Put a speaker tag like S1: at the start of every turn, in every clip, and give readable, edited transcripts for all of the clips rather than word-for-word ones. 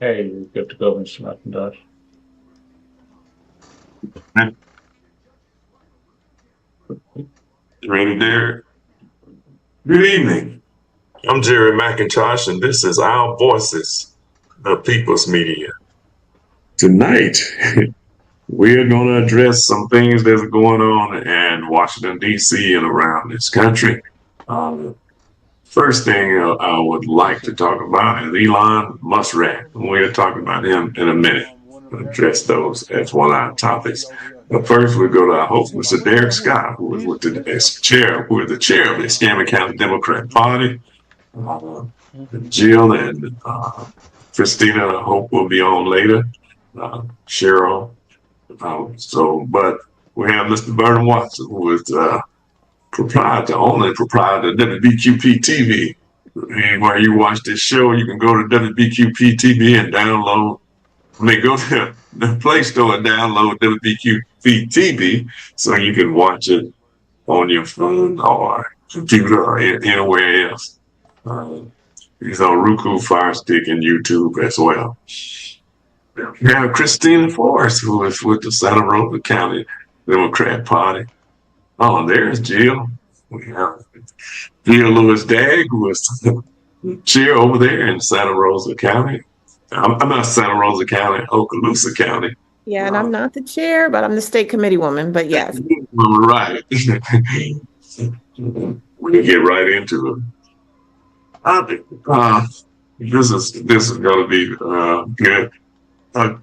S1: Hey, you're good to go, Mr. McIntosh.
S2: Ready, Derek? Good evening. I'm Jerry McIntosh, and this is Our Voices, the People's Media. Tonight, we're going to address some things that's going on in Washington, D.C. and around this country. Um, First thing I would like to talk about is Elon Muskrat. We'll talk about him in a minute. Address those as one of our topics. But first, we'll go to our host, Mr. Derek Scott, who is with today's chair, who is the chair of the Escambia County Democrat Party. Uh, Jill and Christina, I hope will be on later. Cheryl. But we have Mr. Vernon Watson, who is only proprietor of WBQP TV. And while you watch this show, you can go to WBQP TV and download. Go to the Play Store and download WBQP TV so you can watch it on your phone or computer or anywhere else. Uh, He's on Roku, Fire Stick, and YouTube as well. We have Christina Forrest, who is with the Santa Rosa County Democrat Party. Oh, there's Jill. We have Jill Lewis Dagg, who is chair over there in Santa Rosa County. I'm not Santa Rosa County, Okaloosa County.
S3: Yeah, and I'm not the chair, but I'm the state committee woman. But yes.
S2: Right. We can get right into it. I think this is going to be good. Uh,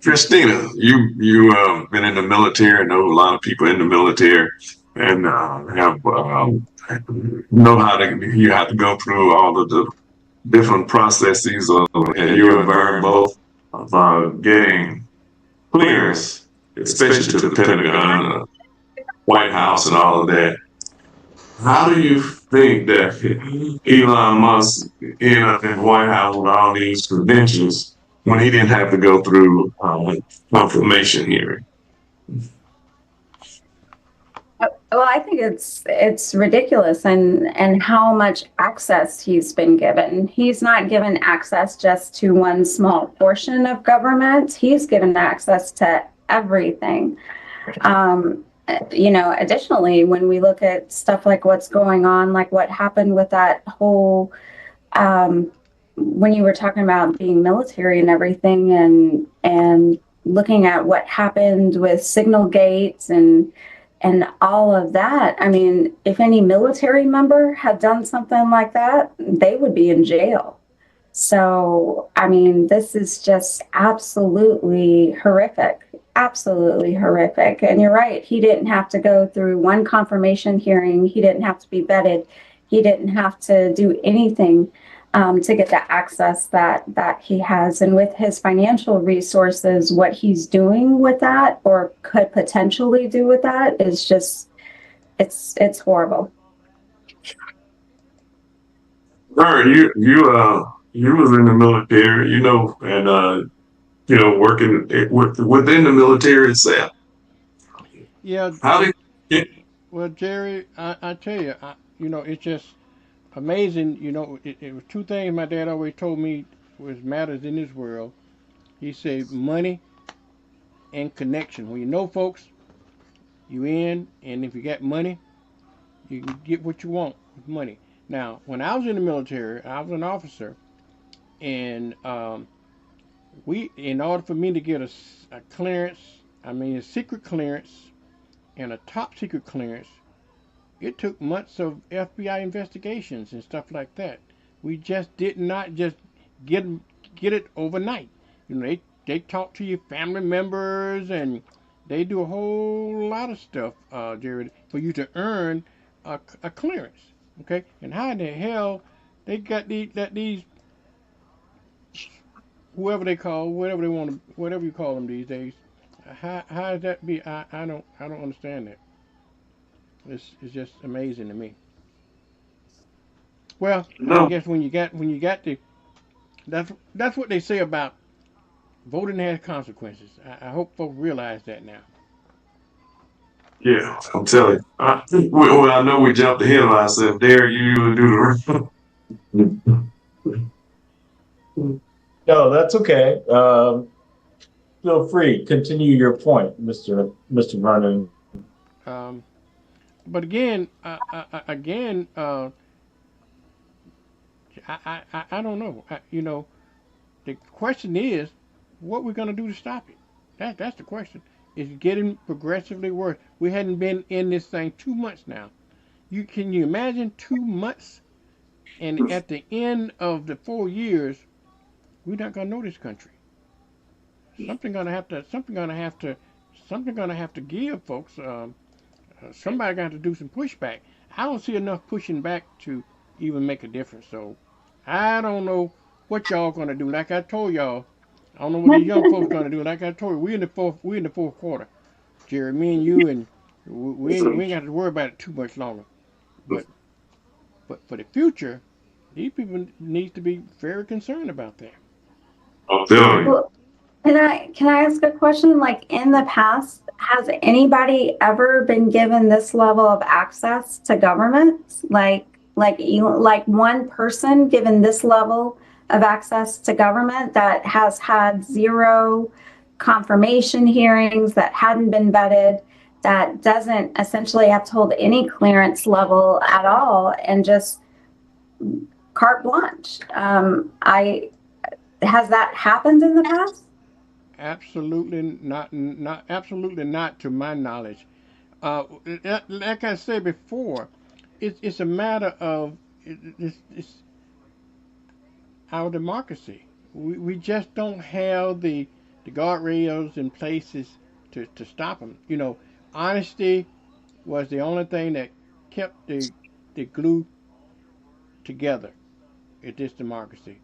S2: Christina, you been in the military. Know a lot of people in the military, and have know how to you have to go through all of the different processes of and you're involved both of getting clearance, especially to the Pentagon, White House, and all of that. How do you think that Elon Musk ended up in the White House with all these credentials when he didn't have to go through confirmation hearing?
S4: Well, I think it's ridiculous and how much access he's been given. He's not given access just to one small portion of government. He's given access to everything. Additionally, when we look at stuff like what's going on, like what happened with that whole when you were talking about being military and everything and looking at what happened with signal gates and all of that. I mean, if any military member had done something like that, they would be in jail. So, I mean, this is just absolutely horrific. Absolutely horrific. And you're right. He didn't have to go through one confirmation hearing. He didn't have to be vetted. He didn't have to do anything to get the access that he has. And with his financial resources, what he's doing with that or could potentially do with that is just it's horrible.
S2: All right, you was in the military, and working within the military itself.
S5: Yeah,
S2: How did you,
S5: well, Jerry, I tell you, it's just amazing. It was two things my dad always told me was matters in this world. He said money and connection. When you know folks, you in, and if you got money, you can get what you want with money. Now, when I was in the military, I was an officer, and in order for me to get a clearance, I mean a secret clearance and a top secret clearance, it took months of FBI investigations and stuff like that. We just did not just get get it overnight. They talk to your family members and they do a whole lot of stuff, Jared, for you to earn a clearance. Okay, and how in the hell they got these whoever they call whatever they want to whatever you call them these days? How does that be? I don't understand that. It's just amazing to me. Well, I
S2: no,
S5: guess when you got the that's what they say about voting has consequences. I hope folks realize that now.
S2: yeah, I'm telling you. Well, I know we jumped ahead of ourselves there. You do the
S1: No, that's okay. Feel free. Continue your point, Mr. Vernon.
S5: But again, again, I don't know. The question is, what we're going to do to stop it? That's the question. It's getting progressively worse. We hadn't been in this thing 2 months now. Can you imagine 2 months? And at the end of the 4 years, we're not going to know this country. Something going to have to give, folks. Somebody got to do some pushback. I don't see enough pushing back to even make a difference. So I don't know what y'all gonna do. Like I told y'all, I don't know what the young folks gonna do. Like I told you, we're in the fourth quarter. Jerry, me and you, and we ain't got to worry about it too much longer. But for the future, these people need to be very concerned about that.
S2: I'm telling you.
S4: Well, can I ask a question? Like in the past, has anybody ever been given this level of access to government? Like one person given this level of access to government that has had zero confirmation hearings, that hadn't been vetted, that doesn't essentially have to hold any clearance level at all, and just carte blanche. Has that happened in the past?
S5: Absolutely not. Absolutely not, to my knowledge. Like I said before, it's a matter of it's our democracy. We just don't have the guardrails in places to stop them. Honesty was the only thing that kept the glue together in this democracy.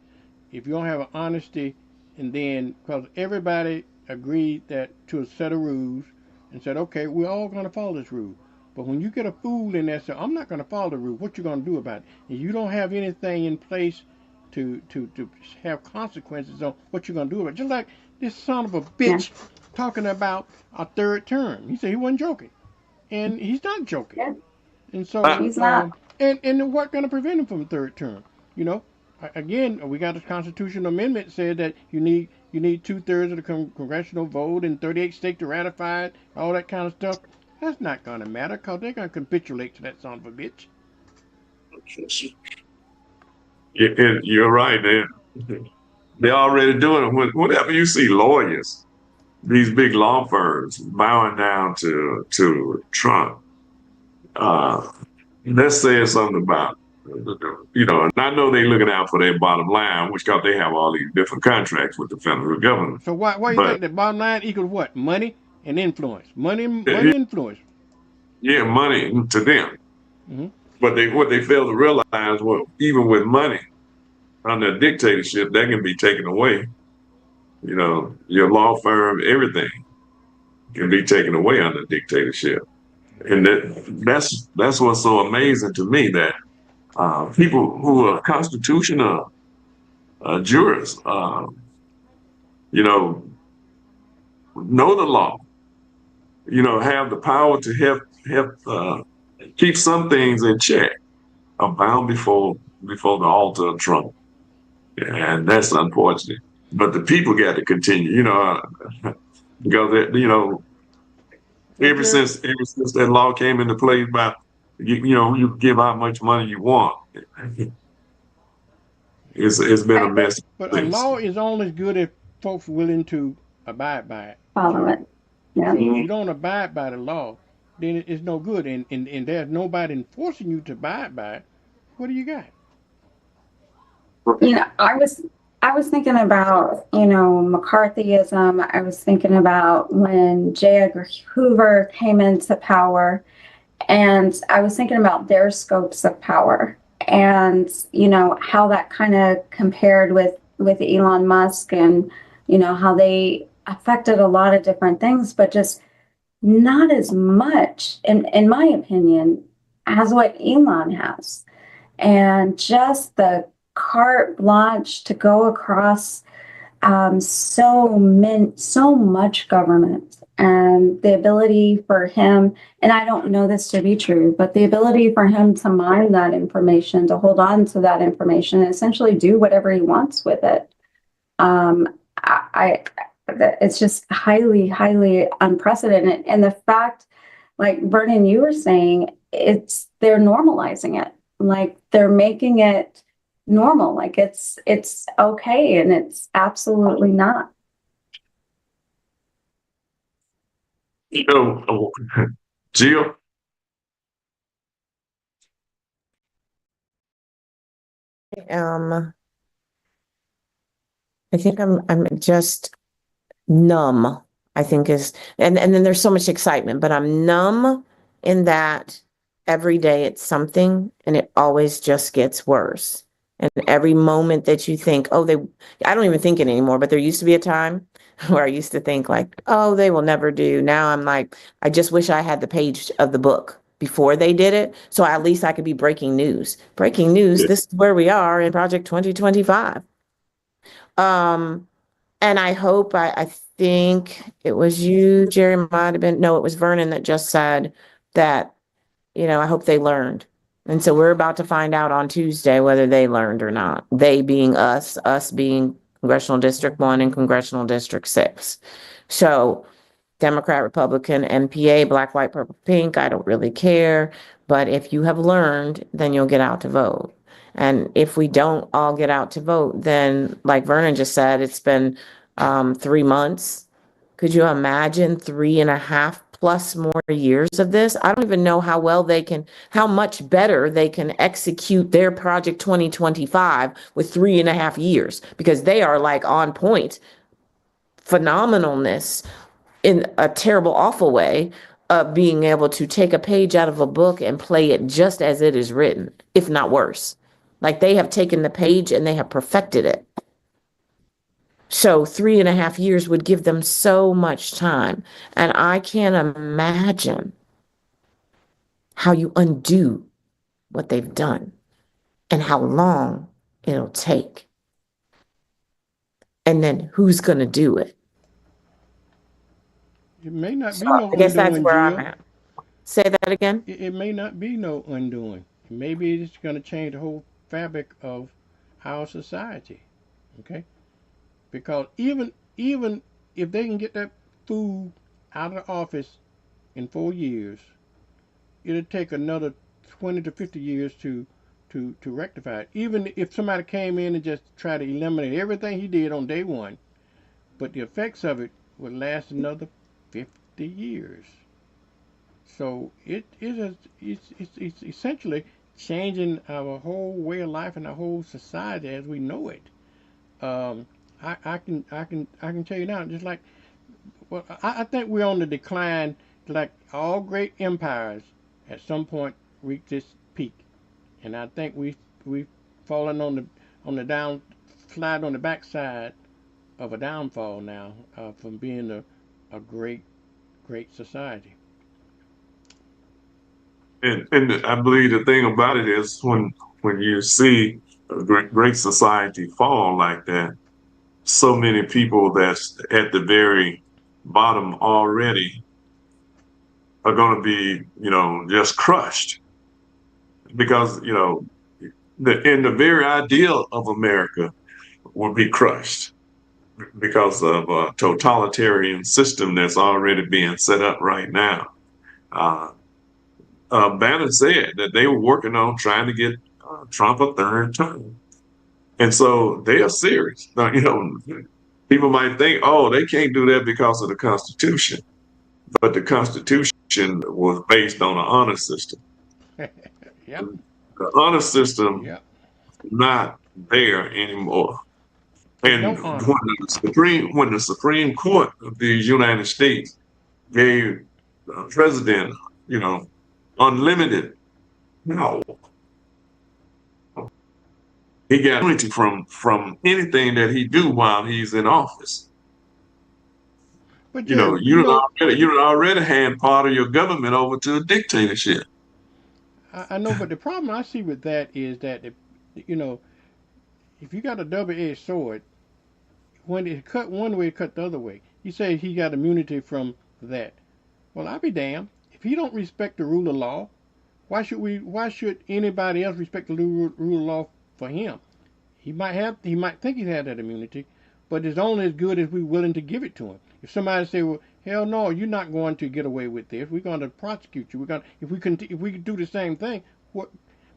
S5: If you don't have an honesty, and then because everybody agreed that to a set of rules and said, okay, we're all going to follow this rule. But when you get a fool in there, say, I'm not going to follow the rule. What you going to do about it? And you don't have anything in place to have consequences on what you're going to do about it. Just like this son of a bitch talking about a third term. He said he wasn't joking, and he's not joking.
S4: Yeah.
S5: And so
S4: He's not.
S5: And what's going to prevent him from a third term? Again, we got a constitutional amendment said that you need 2/3 of the congressional vote and 38 states to ratify it, all that kind of stuff. That's not going to matter because they're going to capitulate to that son of a bitch.
S2: You're right, man. They're already doing it. Whenever you see lawyers, these big law firms bowing down to Trump, that says something about, and I know they're looking out for their bottom line, which because they have all these different contracts with the federal government.
S5: So why you think the bottom line equals what? Money and influence. Money, influence.
S2: Yeah, money to them.
S5: Mm-hmm.
S2: But what they fail to realize, well, even with money under a dictatorship, that can be taken away. Your law firm, everything can be taken away under dictatorship. And that's what's so amazing to me, that people who are constitutional jurists, know the law, have the power to help keep some things in check, are bound before the altar of Trump. And that's unfortunate. But the people got to continue, because ever since that law came into play about you give how much money you want, it's been a mess.
S5: But a law is only as good if folks willing to abide by it.
S4: Follow it. Yeah.
S5: If you don't abide by the law, then it's no good, and there's nobody enforcing you to abide by it. What do you got?
S4: I was thinking about, McCarthyism. I was thinking about when J. Edgar Hoover came into power, and I was thinking about their scopes of power and, how that kind of compared with Elon Musk, and, how they affected a lot of different things, but just not as much, in my opinion, as what Elon has. And just the carte blanche to go across so much government, and the ability for him, and I don't know this to be true, but the ability for him to mine that information, to hold on to that information, and essentially do whatever he wants with it. It's just highly, highly unprecedented. And the fact, like Vernon, you were saying, they're normalizing it. Like they're making it normal. Like it's okay, and it's absolutely not.
S2: You know, Jill,
S3: Um, I think I'm just numb, I think and then there's so much excitement, but I'm numb in that every day it's something and it always just gets worse. And every moment that you think, oh, I don't even think it anymore, but there used to be a time where I used to think like, oh, they will never do. Now I'm like, I just wish I had the page of the book before they did it. So at least I could be breaking news. Breaking news,
S2: yeah,
S3: this is where we are in Project 2025. Um, and I think it was you, Jerry, might have been, no, it was Vernon that just said that, I hope they learned. And so we're about to find out on Tuesday whether they learned or not. They being us being Congressional District 1 and Congressional District 6. So Democrat, Republican, MPA, black, white, purple, pink, I don't really care. But if you have learned, then you'll get out to vote. And if we don't all get out to vote, then like Vernon just said, it's been 3 months. Could you imagine 3.5+ more years of this? I don't even know how much better they can execute their Project 2025 with 3.5 years, because they are like on point, phenomenalness in a terrible, awful way of being able to take a page out of a book and play it just as it is written, if not worse. Like they have taken the page and they have perfected it. So 3.5 years would give them so much time. And I can't imagine how you undo what they've done and how long it'll take. And then who's going to do it?
S5: It may not
S3: So
S5: be no
S3: I guess that's
S5: undoing,
S3: where I'm
S5: Jill.
S3: at. Say that again.
S5: It may not be no undoing. Maybe it's going to change the whole fabric of our society. Okay, because even if they can get that fool out of the office in 4 years, it'll take another 20 to 50 years to rectify it. Even if somebody came in and just tried to eliminate everything he did on day one, but the effects of it would last another 50 years. So it's essentially changing our whole way of life and our whole society as we know it. Um, I can tell you now, just like, well, I think we're on the decline. Like all great empires, at some point reach this peak, and I think we've fallen on the down slide on the backside of a downfall now, from being a great society.
S2: and I believe the thing about it is when you see a great society fall like that, so many people that's at the very bottom already are going to be, just crushed because, the very ideal of America will be crushed because of a totalitarian system that's already being set up right now. Uh, Bannon said that they were working on trying to get Trump a third term. And so they are serious. Now, people might think, oh, they can't do that because of the Constitution. But the Constitution was based on an honor system.
S5: Yep,
S2: The honor system
S5: yep.
S2: is not there anymore.
S5: It's
S2: And
S5: no honor.
S2: when the Supreme Court of the United States gave the president, you know, unlimited power, he got immunity from anything that he do while he's in office.
S5: But Jerry, you know,
S2: You done already hand part of your government over to a dictatorship.
S5: I know, but the problem I see with that is that you know, if you got a double-edged sword, when it cut one way, it cut the other way. You say he got immunity from that. Well, I'll be damned. If he don't respect the rule of law, why should we? Why should anybody else respect the rule of law for him? He might think he had that immunity, but it's only as good as we're willing to give it to them. If somebody say, "Well, hell no, you're not going to get away with this. We're going to prosecute you. We're going if we do the same thing." What?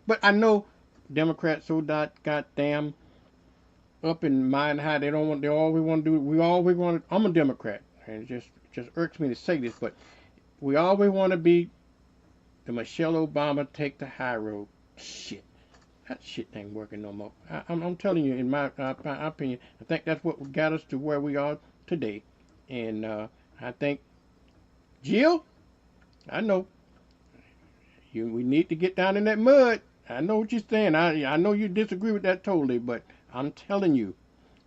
S5: But I know Democrats so goddamn up in mind how they don't want. They always want to do. We always want to. I'm a Democrat, and it just irks me to say this, but we always want to be the Michelle Obama take the high road. Shit. That shit ain't working no more. I'm telling you, in my opinion, I think that's what got us to where we are today. And I think, Jill, I know we need to get down in that mud. I know what you're saying. I know you disagree with that totally, but I'm telling you,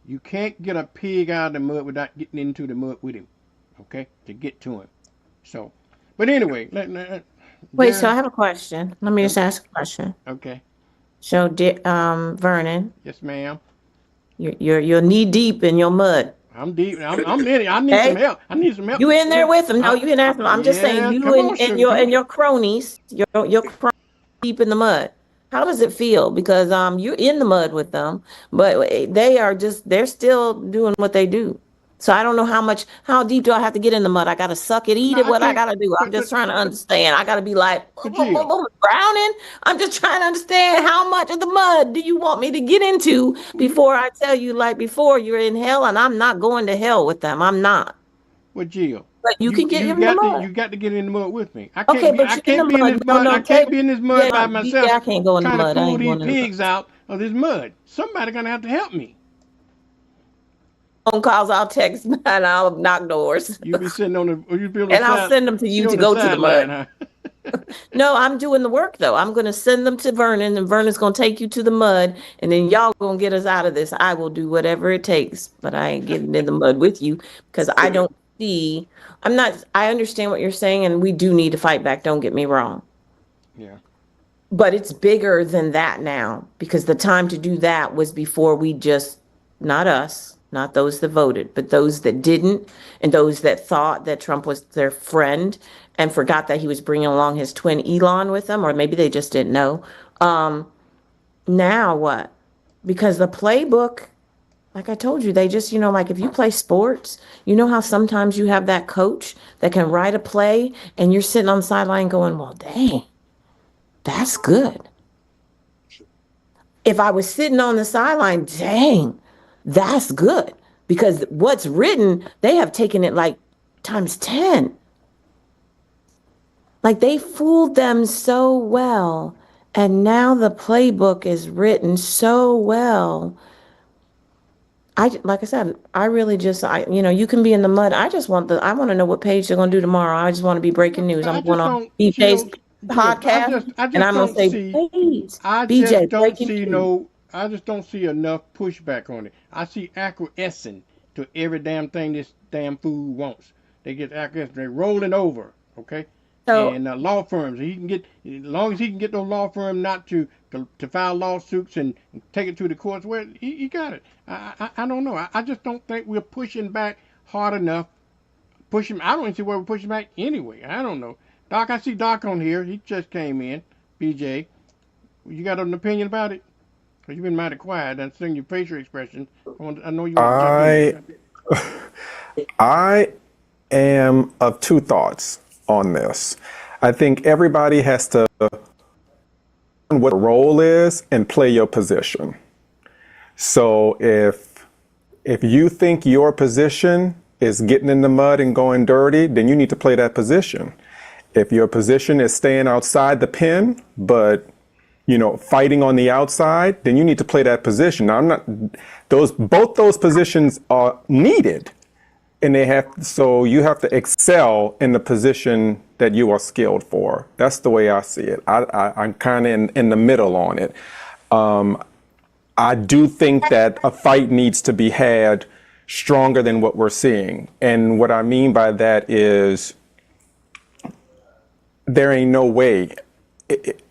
S5: you can't get a pig out of the mud without getting into the mud with him. Okay, to get to him. So, but anyway,
S3: Wait, so I have a question. Let me just ask a question.
S5: Okay.
S3: So, Vernon,
S5: Yes, ma'am.
S3: you're knee deep in your mud.
S5: I'm deep. I'm in it. I need some help. I need some help.
S3: You in there with them? No, you in there. I'm just saying, you
S5: come on,
S3: and
S5: sugar,
S3: your
S5: come
S3: and
S5: on.
S3: your cronies, your cronies deep in the mud. How does it feel? Because you're in the mud with them, but they're still doing what they do. So I don't know how deep do I have to get in the mud? I gotta suck it, eat
S5: No,
S3: it.
S5: I
S3: What I
S5: can't.
S3: gotta do? I'm
S5: But
S3: just trying to understand. I gotta be like
S5: Jill,
S3: drowning. I'm just trying to understand how much of the mud do you want me to get into before I tell you, like before you're in hell, and I'm not going to hell with them. I'm not.
S5: well, Jill,
S3: But you can get in the mud.
S5: you got to get in the mud with me.
S3: Okay, but
S5: I
S3: you're in
S5: can't
S3: the
S5: be in
S3: mud.
S5: this
S3: No,
S5: mud.
S3: no,
S5: I can't be in this mud by
S3: yeah,
S5: myself
S3: I can't go in the
S5: trying to
S3: mud. I
S5: pull
S3: ain't
S5: these
S3: going in the mud.
S5: pigs out of this mud. Somebody gonna have to help me.
S3: Phone calls, I'll text, and I'll knock doors.
S5: You'll be sitting on the, or you'll be on the
S3: And I'll
S5: side,
S3: send them to
S5: sit
S3: you
S5: on
S3: to
S5: the
S3: go to the
S5: sideline,
S3: mud.
S5: huh?
S3: No, I'm doing the work though. I'm going to send them to Vernon, and Vernon's going to take you to the mud, and then y'all going to get us out of this. I will do whatever it takes, but I ain't getting in the mud with you because I don't see, I understand what you're saying, and we do need to fight back. Don't get me wrong.
S5: Yeah.
S3: But it's bigger than that now because the time to do that was before we just, not us, not those that voted, but those that didn't, and those that thought that Trump was their friend and forgot that he was bringing along his twin Elon with them, or maybe they just didn't know. Now what? Because the playbook, like I told you, they just, like if you play sports, you know how sometimes you have that coach that can write a play and you're sitting on the sideline going, well, dang, that's good. If I was sitting on the sideline, dang, that's good. Because what's written, they have taken it like times 10. Like they fooled them so well. And now the playbook is written so well. Like I said, I really just, you can be in the mud. I want to know what page they're going to do tomorrow. I just want to be breaking news.
S5: I
S3: I'm going
S5: just
S3: on
S5: don't,
S3: BJ's
S5: Jill,
S3: podcast,
S5: I
S3: and
S5: just
S3: I'm going to
S5: don't
S3: say,
S5: see,
S3: please,
S5: I
S3: BJ,
S5: just don't
S3: breaking
S5: see
S3: news.
S5: I just don't see enough pushback on it. I see acquiescing to every damn thing this damn fool wants. They get acquiescing. They're rolling over, okay?
S3: So,
S5: And law firms, as long as he can get those law firms not to file lawsuits and take it to the courts, well, he got it. I don't know. I just don't think we're pushing back hard enough. I don't even see where we're pushing back anyway. I don't know. Doc, I see Doc on here. He just came in. BJ, you got an opinion about it? Because you've been mighty quiet. I'm seeing your facial expressions. I know you want to jump in.
S6: I am of two thoughts on this. I think everybody has to learn what the role is and play your position. So if you think your position is getting in the mud and going dirty, then you need to play that position. If your position is staying outside the pen, but fighting on the outside, then you need to play that position. Now, both those positions are needed, and so you have to excel in the position that you are skilled for. That's the way I see it. I'm kind of in the middle on it. I do think that a fight needs to be had stronger than what we're seeing. And what I mean by that is there ain't no way,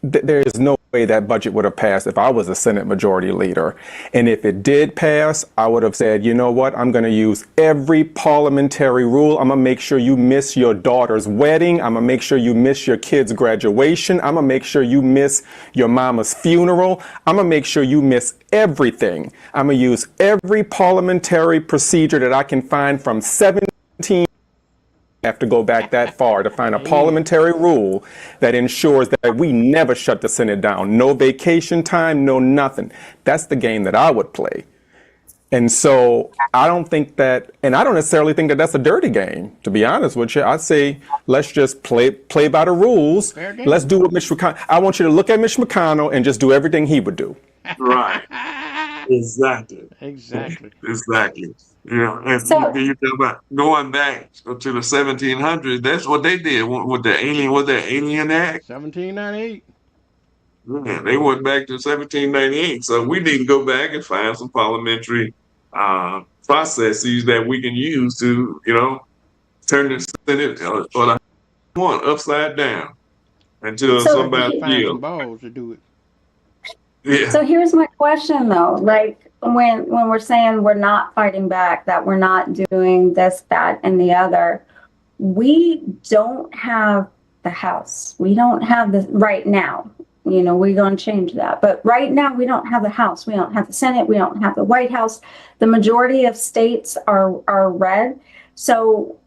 S6: there is no way that budget would have passed if I was a Senate Majority Leader. And if it did pass, I would have said, you know what, I'm going to use every parliamentary rule. I'm going to make sure you miss your daughter's wedding. I'm going to make sure you miss your kid's graduation. I'm going to make sure you miss your mama's funeral. I'm going to make sure you miss everything. I'm going to use every parliamentary procedure that I can find from 17 have to go back that far to find a parliamentary rule that ensures that we never shut the Senate down. No vacation time, no nothing. That's the game that I would play. And so I don't think that, and I don't necessarily think that that's a dirty game, to be honest with you. I'd say let's just play by the rules. Let's do what Mitch McConnell, I want you to look at Mitch McConnell and just do everything he would do.
S2: Right. Exactly.
S5: Exactly.
S2: Exactly. You know, and
S4: So-
S2: you talk about going back to the 1700s. That's what they did with the Alien Act.
S5: 1798.
S2: Yeah, they went back to 1798. So we need to go back and find some parliamentary processes that we can use to, you know, turn the Senate or the one upside down until
S4: So-
S2: somebody
S5: Find some
S2: yields.
S5: balls to do it.
S2: Yeah.
S4: So here's my question though, like when we're saying we're not fighting back, that we're not doing this, that, and the other, we don't have the House. We don't have the right now. You know, we're going to change that. But right now, we don't have the House. We don't have the Senate. We don't have the White House. The majority of states are red. So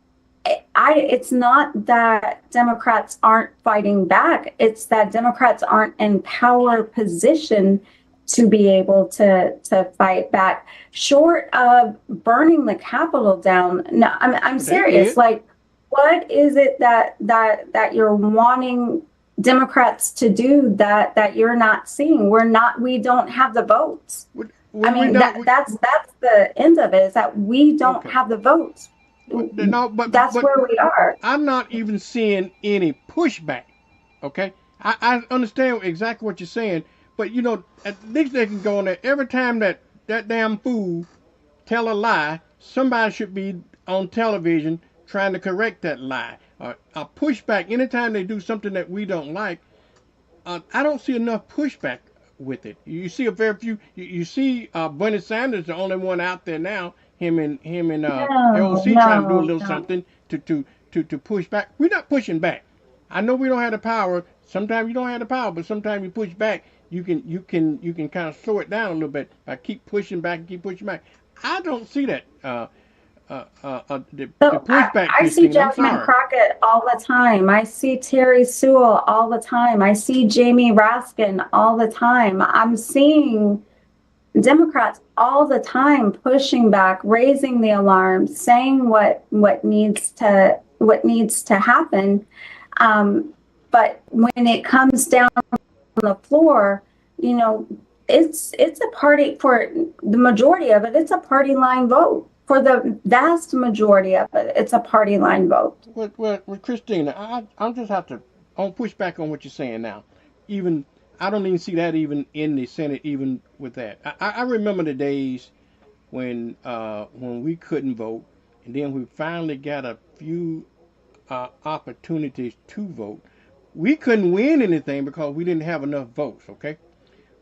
S4: it's not that Democrats aren't fighting back. It's that Democrats aren't in power position to be able to fight back. Short of burning the Capitol down. No, I'm serious.
S5: did.
S4: Like, what is it that you're wanting Democrats to do that you're not seeing? We don't have the votes. I mean, that's the end of it, is that we don't
S5: Okay.
S4: have the votes.
S5: No, but
S4: That's where we are.
S5: I'm not even seeing any pushback. Okay, I understand exactly what you're saying, but you know, at least they can go on there. Every time that damn fool tell a lie, somebody should be on television trying to correct that lie. A pushback anytime they do something that we don't like. I don't see enough pushback with it. You see a very few. You see Bernie Sanders, the only one out there now. Him and AOC trying to do a little something to push back. We're not pushing back. I know we don't have the power. Sometimes you don't have the power, but sometimes you push back. You can kind of slow it down a little bit by keep pushing back and keep pushing back. I don't see that. The pushback.
S4: I see
S5: Christine, I'm
S4: Jasmine
S5: sorry.
S4: Crockett all the time. I see Terry Sewell all the time. I see Jamie Raskin all the time. I'm seeing Democrats all the time pushing back, raising the alarm, saying what needs to happen. But when it comes down on the floor, you know, it's a party, for the majority of it, it's a party line vote. For the vast majority of it, it's a party line vote.
S5: Well, Christina, I'll just have to push back on what you're saying now. Even I don't even see that even in the Senate, even with that. I remember the days when we couldn't vote, and then we finally got a few opportunities to vote. We couldn't win anything because we didn't have enough votes. Okay,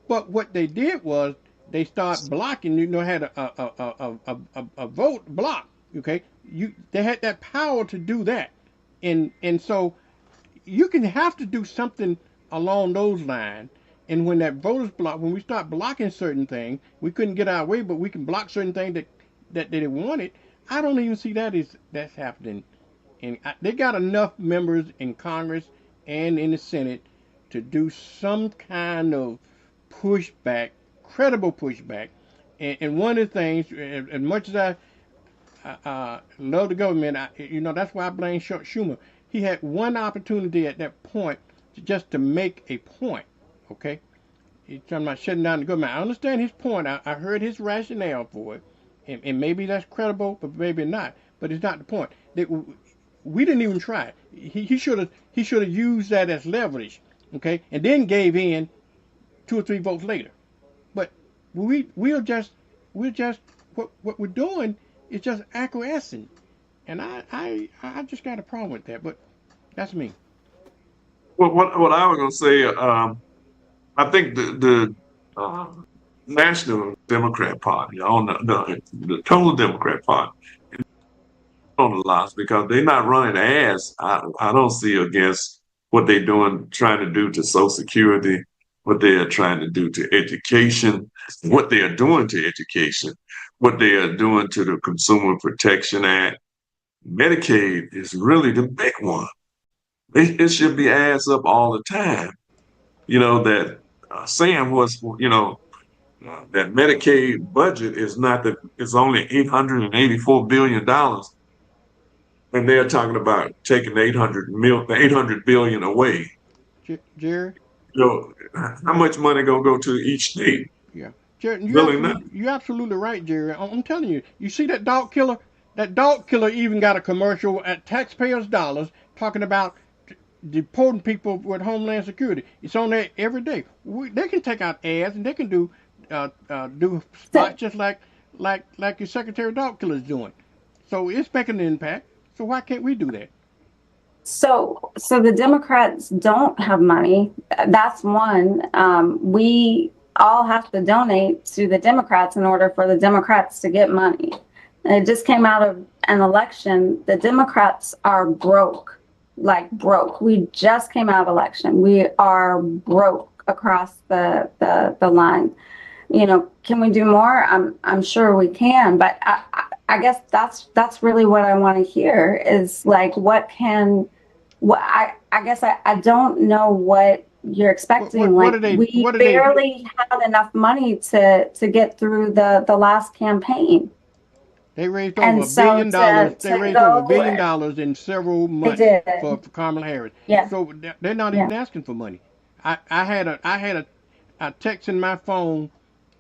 S5: but what they did was they start blocking. You know, had a vote block. Okay, they had that power to do that, and so you can have to do something along those lines. And when that voters block, when we start blocking certain things, we couldn't get our way, but we can block certain things that they wanted. I don't even see that's happening. And they got enough members in Congress and in the Senate to do some kind of pushback, credible pushback. And one of the things, as much as I love the government, that's why I blame Schumer. He had one opportunity at that point just to make a point. Okay, he's talking about shutting down the government. I understand his point. I heard his rationale for it, and maybe that's credible, but maybe not. But it's not the point. We didn't even try it. He should have used that as leverage. Okay, and then gave in 2 or 3 votes later. But we're just what we're doing is just acquiescing, and I just got a problem with that. But that's me.
S2: Well, what I was gonna say, I think the National Democrat Party, on the total Democrat Party, on the lots because they're not running ads. I don't see against what they're doing, trying to do to Social Security, what they are trying to do to education, what they are doing to education, what they are doing to the Consumer Protection Act. Medicaid is really the big one. It should be ads up all the time. You know that Sam was, that Medicaid budget is not that it's only $884 billion, and they're talking about taking 800 billion away.
S5: Jerry?
S2: How much money gonna go to each state?
S5: Yeah. Jerry,
S2: Really not.
S5: you're absolutely right, Jerry. I'm telling you. You see that dog killer? That dog killer even got a commercial at taxpayers' dollars talking about deporting people with Homeland Security. It's on there every day. They can take out ads and they can do spots just like your Secretary Dog Killer is doing. So it's making an impact. So why can't we do that?
S4: So the Democrats don't have money. That's one. We all have to donate to the Democrats in order for the Democrats to get money. And it just came out of an election. The Democrats are broke, like broke. We just came out of election. We are broke across the line. Can we do more? I'm sure we can, but I guess that's really what I want to hear is like, I guess I don't know what you're expecting. We barely had enough money to get through the last campaign.
S5: They raised over $1 billion. They raised over $1 billion in several months for Kamala Harris.
S4: Yeah.
S5: So they're not even asking for money. I had a text in my phone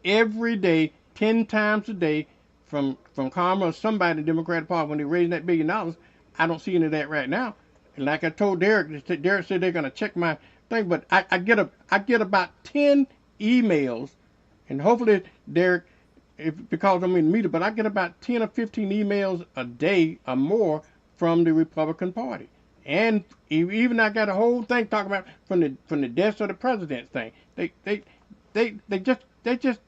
S5: every day, 10 times a day, from Kamala or somebody in the Democratic Party when they raised that $1 billion. I don't see any of that right now. And like I told Derek said they're gonna check my thing, but I get about 10 emails, and hopefully Derek, because I'm in the media, but I get about 10 or 15 emails a day or more from the Republican Party. And even I got a whole thing talking about from the deaths of the president thing. They just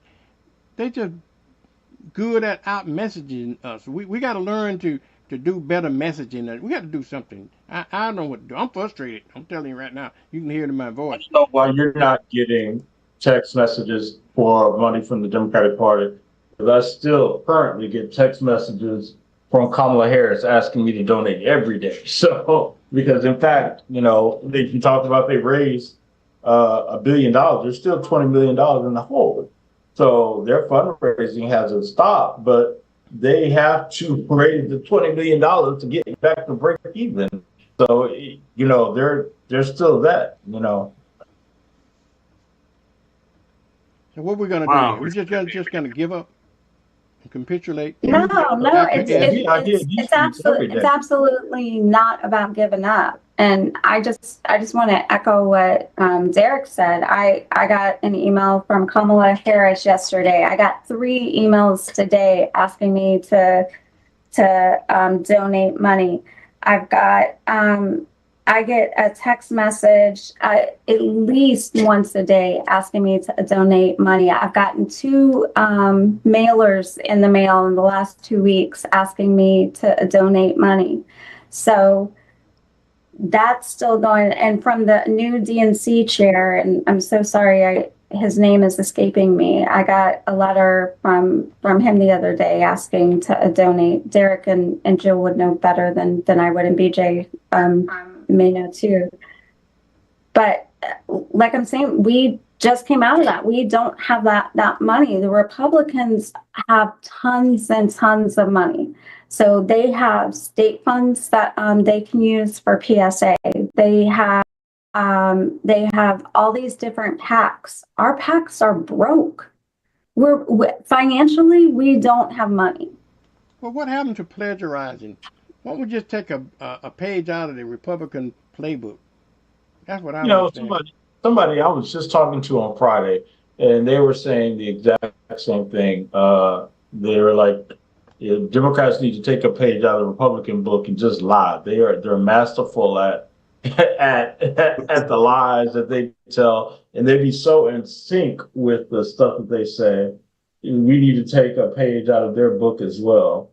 S5: good at out messaging us. We got to learn to do better messaging. We got to do something. I don't know what to do. I'm frustrated. I'm telling you right now. You can hear it in my voice.
S1: I know why you're not getting text messages for money from the Democratic Party. Because I still currently get text messages from Kamala Harris asking me to donate every day. So, because in fact, you talked about they raised $1 billion. There's still $20 million in the hole. So their fundraising hasn't stopped, but they have to raise the $20 million to get back to break even. So, they're still that,
S5: So what we're gonna do? We're just gonna give up and capitulate?
S4: No, it's absolutely not about giving up. And I just want to echo what Derek said. I got an email from Kamala Harris yesterday. I got 3 emails today asking me to donate money. I get a text message at least once a day asking me to donate money. I've gotten 2 mailers in the mail in the last 2 weeks asking me to donate money. So that's still going. And from the new DNC chair, and I'm so sorry, his name is escaping me. I got a letter from him the other day asking to donate. Derek and Jill would know better than I would, and BJ may know too. But like I'm saying, we just came out of that. We don't have that money. The Republicans have tons and tons of money. So they have state funds that they can use for PSA. They have all these different PACs. Our PACs are broke. Financially, we don't have money.
S5: Well, what happened to plagiarizing? Why don't we just take a page out of the Republican playbook? That's what I understand.
S1: Somebody I was just talking to on Friday, and they were saying the exact same thing. They were like, Democrats need to take a page out of the Republican book and just lie. They're masterful at at the lies that they tell, and they be so in sync with the stuff that they say. We need to take a page out of their book as well.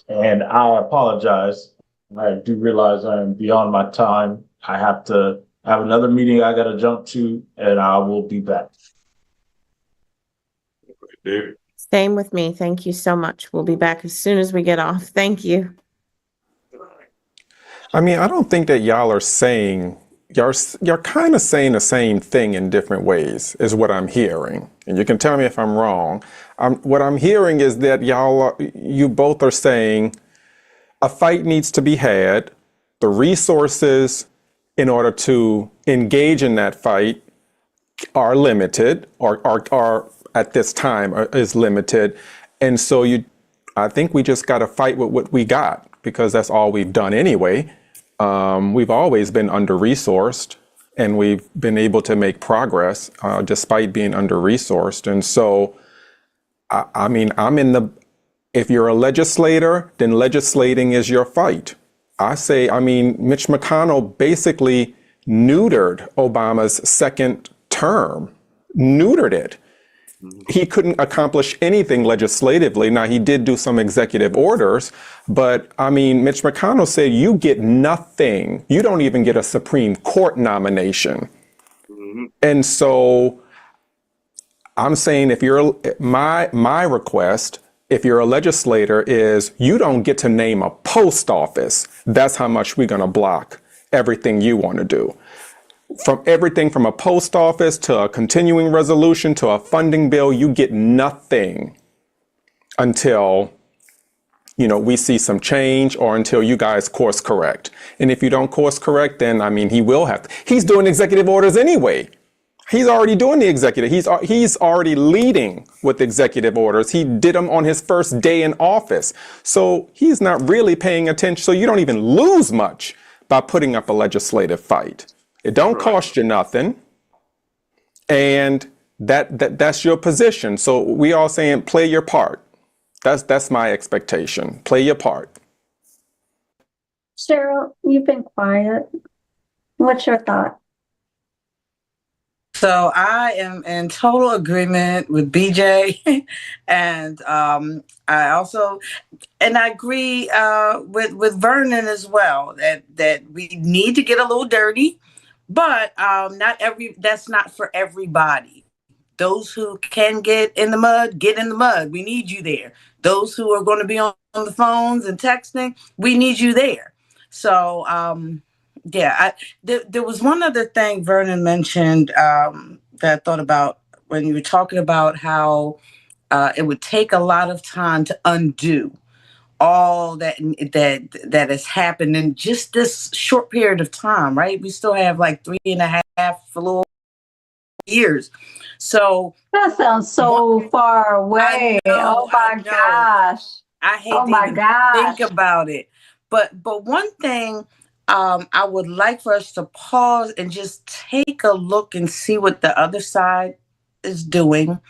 S1: And I apologize. I do realize I am beyond my time. I have another meeting I got to jump to, and I will be back.
S2: David.
S3: Same with me. Thank you so much. We'll be back as soon as we get off. Thank you.
S6: I mean, I don't think that y'all are saying, you're kind of saying the same thing in different ways, is what I'm hearing. And you can tell me if I'm wrong. What I'm hearing is that you both are saying a fight needs to be had. The resources in order to engage in that fight are limited, or are at this time is limited. And so I think we just got to fight with what we got, because that's all we've done anyway. We've always been under-resourced, and we've been able to make progress despite being under-resourced. And so, I mean, if you're a legislator, then legislating is your fight. I mean, Mitch McConnell basically neutered Obama's second term, neutered it. He couldn't accomplish anything legislatively. Now, he did do some executive orders, but I mean, Mitch McConnell said, you get nothing. You don't even get a Supreme Court nomination. Mm-hmm. And so I'm saying, my request, if you're a legislator, is you don't get to name a post office. That's how much we're going to block everything you want to do. From everything from a post office to a continuing resolution to a funding bill, you get nothing until, we see some change, or until you guys course correct. And if you don't course correct, then, I mean, he will have to. He's doing executive orders anyway. He's already doing the executive. He's already leading with executive orders. He did them on his first day in office. So he's not really paying attention. So you don't even lose much by putting up a legislative fight. It don't cost you nothing, and that's your position. So we all saying, play your part. That's my expectation. Play your part.
S4: Cheryl, you've been quiet. What's your thought?
S7: So I am in total agreement with BJ, and I agree with Vernon as well that we need to get a little dirty. But that's not for everybody. Those who can get in the mud, get in the mud. We need you there. Those who are going to be on the phones and texting, we need you there. So, there was one other thing Vernon mentioned that I thought about when you were talking about how it would take a lot of time to undo all that has happened in just this short period of time, right? We still have like 3.5 little years. So
S4: that sounds so far away. Oh my gosh.
S7: I hate to even think about it. But one thing I would like for us to pause and just take a look and see what the other side is doing.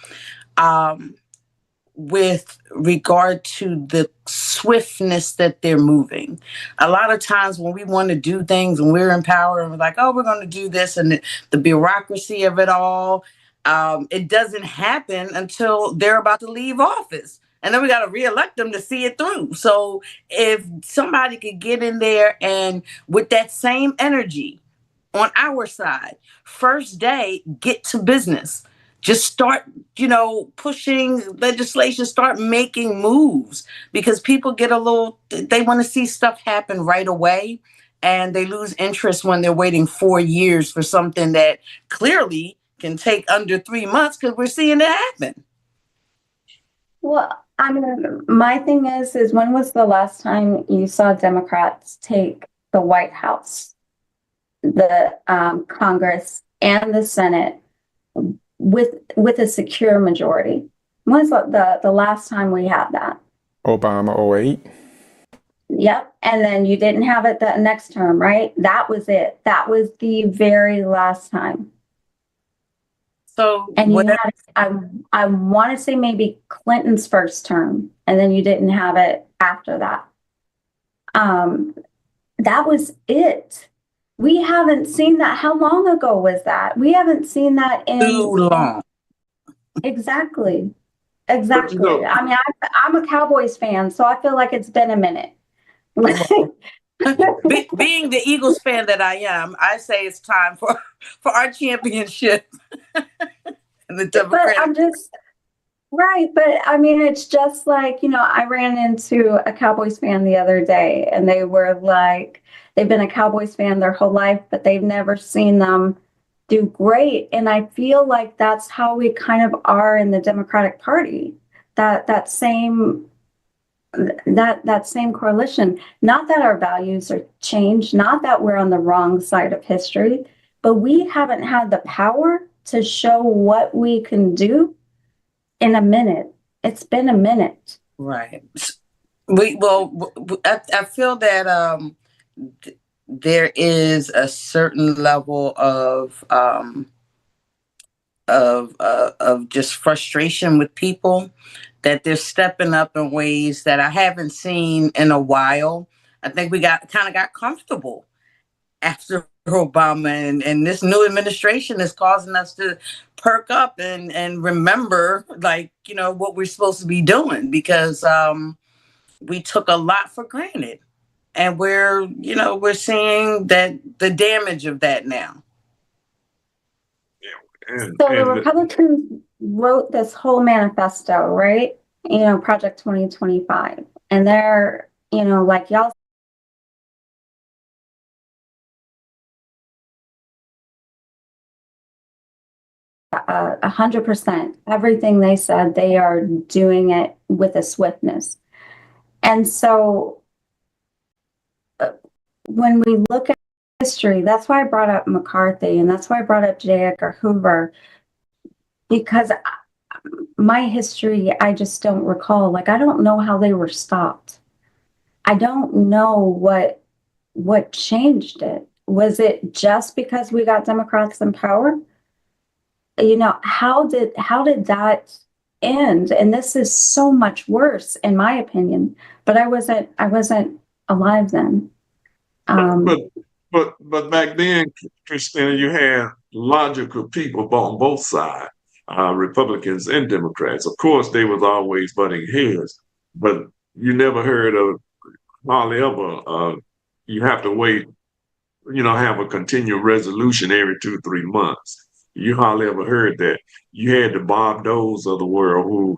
S7: With regard to the swiftness that they're moving. A lot of times when we want to do things and we're in power and we're like, oh, we're going to do this, and the bureaucracy of it all, it doesn't happen until they're about to leave office. And then we got to reelect them to see it through. So if somebody could get in there and with that same energy on our side, first day, get to business. Just start, pushing legislation, start making moves, because people they want to see stuff happen right away, and they lose interest when they're waiting 4 years for something that clearly can take under 3 months, because we're seeing it happen.
S4: Well, I mean, my thing is when was the last time you saw Democrats take the White House, the Congress, and the Senate with a secure majority? When was the last time we had that?
S6: Obama 2008.
S4: Yep. And then you didn't have it the next term, right? That was it. That was the very last time.
S7: So,
S4: and I want to say maybe Clinton's first term, and then you didn't have it after that. that was it. We haven't seen that. How long ago was that? We haven't seen that
S7: Too long.
S4: Exactly.
S2: But
S4: Exactly. I mean, I'm a Cowboys fan, so I feel like it's been a minute.
S7: Being the Eagles fan that I am, I say it's time for our championship. And the
S4: But
S7: Democratic.
S4: I'm just right. But I mean, it's just like, I ran into a Cowboys fan the other day, and they were like, they've been a Cowboys fan their whole life, but they've never seen them do great. And I feel like that's how we kind of are in the Democratic Party. That same correlation. Not that our values are changed, not that we're on the wrong side of history, but we haven't had the power to show what we can do in a minute. It's been a minute.
S7: Right. I feel that there is a certain level of just frustration with people, that they're stepping up in ways that I haven't seen in a while. I think we got comfortable after Obama, and this new administration is causing us to perk up and remember, what we're supposed to be doing, because we took a lot for granted, and we're seeing that the damage of that now.
S4: So the Republicans wrote this whole manifesto, right? Project 2025. And they're, like y'all, uh, 100%. Everything they said, they are doing it with a swiftness. And so when we look at history, that's why I brought up McCarthy, and that's why I brought up J. Edgar Hoover, because my history, I just don't recall. Like, I don't know how they were stopped. I don't know what changed it. Was it just because we got Democrats in power? How did that end? And this is so much worse, in my opinion. But I wasn't alive then.
S2: But back then, Christina, you had logical people on both sides, Republicans and Democrats. Of course, they was always butting heads, but you never heard of hardly ever. You have to wait, have a continual resolution every 2-3 months. You hardly ever heard that. You had the Bob Doles of the world who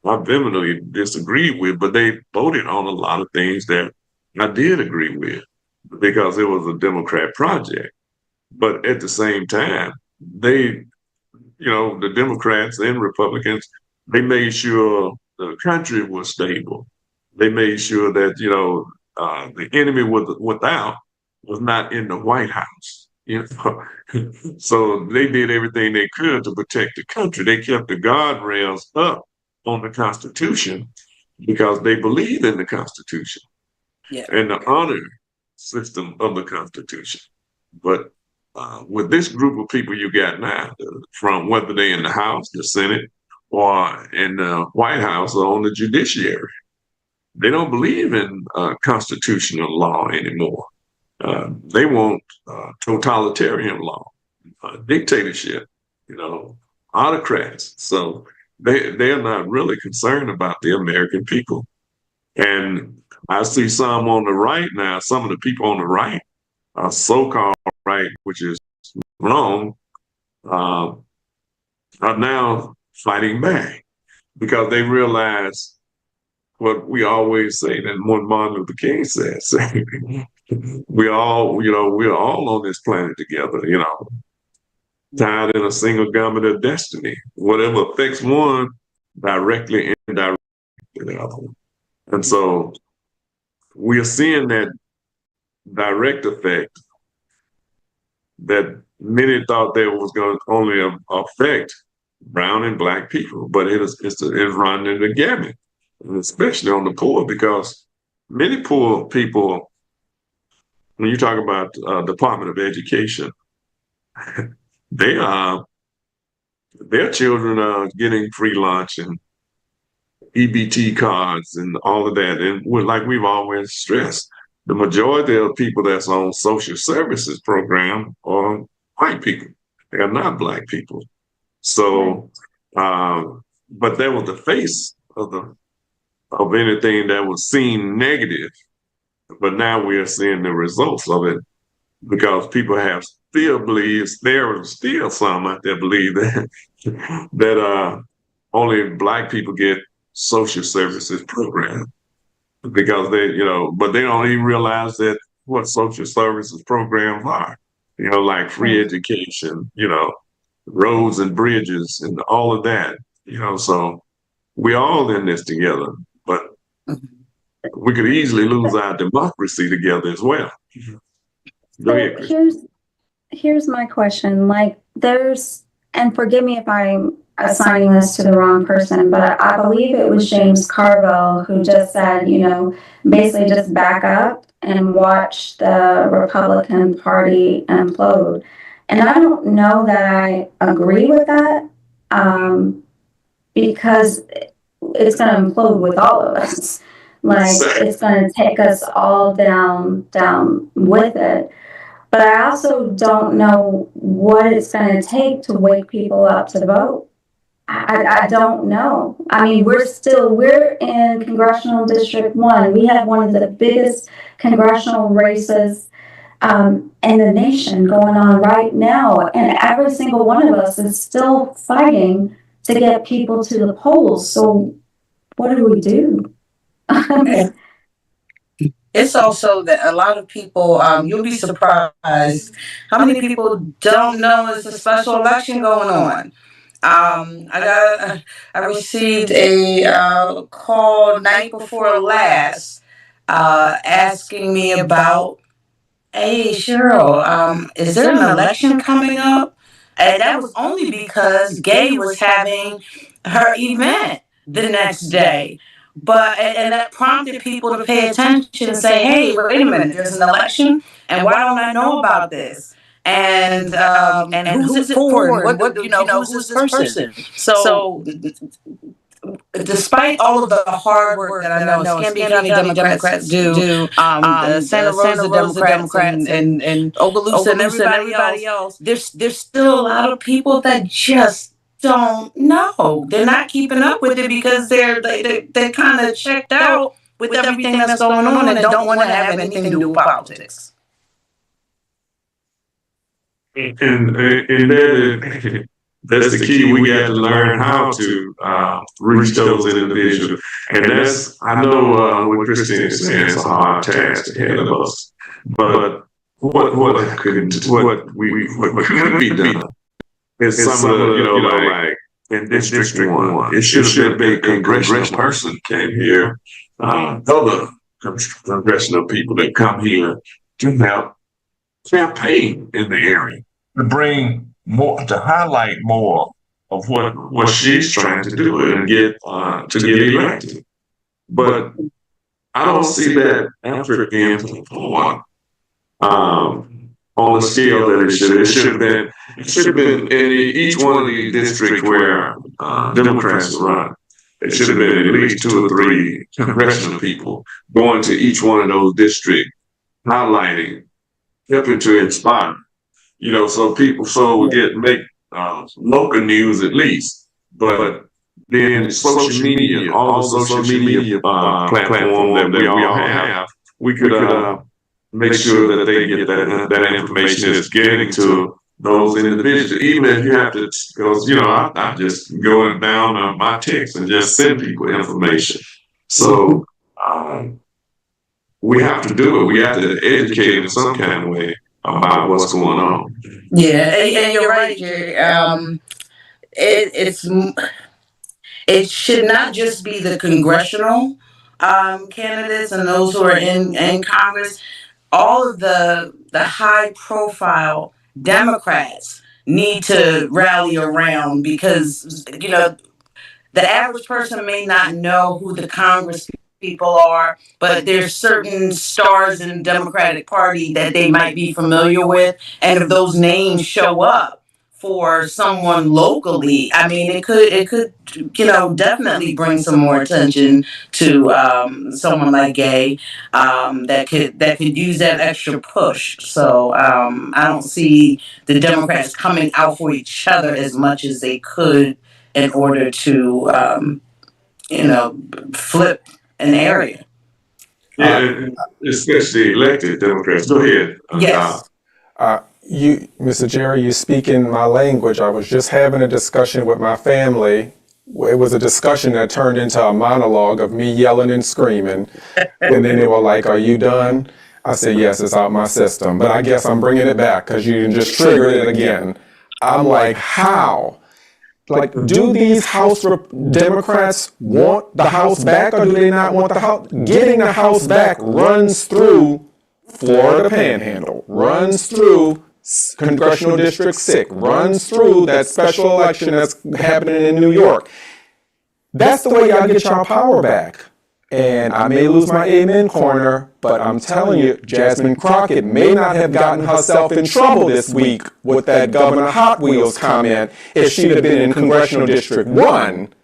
S2: I vehemently disagreed with, but they voted on a lot of things that I did agree with, because it was a Democrat project. But at the same time, they, the Democrats and Republicans, they made sure the country was stable. They made sure that, the enemy without was not in the White House. So they did everything they could to protect the country. They kept the guardrails up on the Constitution because they believe in the Constitution.
S7: Yeah.
S2: And the honor system of the Constitution. But with this group of people you got now, from whether they're in the House, the Senate, or in the White House or on the judiciary, they don't believe in constitutional law anymore. They want totalitarian law, dictatorship, autocrats. So they're not really concerned about the American people. And I see some on the right now, some of the people on the right, so-called right, which is wrong, are now fighting back because they realize what we always say, that what Martin Luther King says. we're all on this planet together, tied in a single garment of destiny. Whatever affects one directly and indirectly the other one. And so we are seeing that direct effect that many thought that was going to only affect brown and black people, but it's running the gamut, and especially on the poor, because many poor people, when you talk about Department of Education, their children are getting free lunch and EBT cards and all of that. And like we've always stressed, the majority of people that's on social services program are white people. They are not black people. So, but that was the face of anything that was seen negative. But now we are seeing the results of it because people have still believes there are still some out there believe that that only black people get social services program because they, but they don't even realize that what social services programs are, like free education, roads and bridges and all of that, so we're all in this together, but we could easily lose our democracy together as well. Go ahead, Chris.
S4: Here's my question. Like and forgive me if I'm assigning this to the wrong person, but I believe it was James Carville who just said, basically just back up and watch the Republican Party implode. And I don't know that I agree with that, because it's going to implode with all of us. Like, it's going to take us all down with it. But I also don't know what it's going to take to wake people up to the vote. I don't know. I mean, we're in Congressional District 1. We have one of the biggest congressional races in the nation going on right now. And every single one of us is still fighting to get people to the polls. So what do we do?
S7: It's also that a lot of people, you'll be surprised how many people don't know there's a special election going on. I received a call night before last, asking me about, hey, Cheryl, is there an election coming up? And that was only because Gay was having her event the next day. But and that prompted people to pay attention and say, hey, wait a minute, there's an election, and why don't I know about this? And who's it for? And what who's this person? So despite all of the hard work that I know Escambia County Democrats do, the Santa Rosa Democrats and Okaloosa and everybody else, there's still a lot of people that just don't know. They're not keeping up with it because they're kind of checked out with everything that's going on and don't want to have anything to do with politics.
S2: And that's the key. We got to learn how to reach those individuals. And that's, I know what Christine is saying, it's a hard task ahead of us. But what could be done is some of the, like in District 1, it should have been a congressional person came here, other congressional people that come here to help campaign in the area, to bring more, to highlight more of what she's trying to do and get elected. But I don't see that effort being put on the scale that it should. It should have been in each one of these districts where Democrats run. It should have been at least 2 or 3 congressional people going to each one of those districts, highlighting, helping to inspire, so people make local news at least. But then social media, all the social media platform that we all have, we could make sure that they get that information is getting to those individuals. Even if you have to, because I'm just going down on my text and just send people information. So we have to do it. We have to educate in some kind of way about what's going on.
S7: Yeah, and you're right, Jerry. It should not just be the congressional candidates and those who are in Congress. All of the high profile Democrats need to rally around because, the average person may not know who the Congress people are, but there's certain stars in the Democratic Party that they might be familiar with. And if those names show up for someone locally, I mean, it could, definitely bring some more attention to someone like Gay, that could use that extra push. So I don't see the Democrats coming out for each other as much as they could in order to, flip an area.
S2: Yeah, especially elected Democrats. Go ahead.
S7: Yes.
S6: Mr. Jerry, you speak in my language. I was just having a discussion with my family. It was a discussion that turned into a monologue of me yelling and screaming. And then they were like, "Are you done?" I said, "Yes, it's out my system." But I guess I'm bringing it back because you just triggered it again. I'm like, how? Like, do these Democrats want the House back, or do they not want the House? Getting the House back runs through Florida Panhandle, runs through Congressional District 6, runs through that special election that's happening in New York. That's the way y'all get y'all power back. And I may lose my amen corner, but I'm telling you, Jasmine Crockett may not have gotten herself in trouble this week with that Governor Hot Wheels comment if she'd have been in Congressional District 1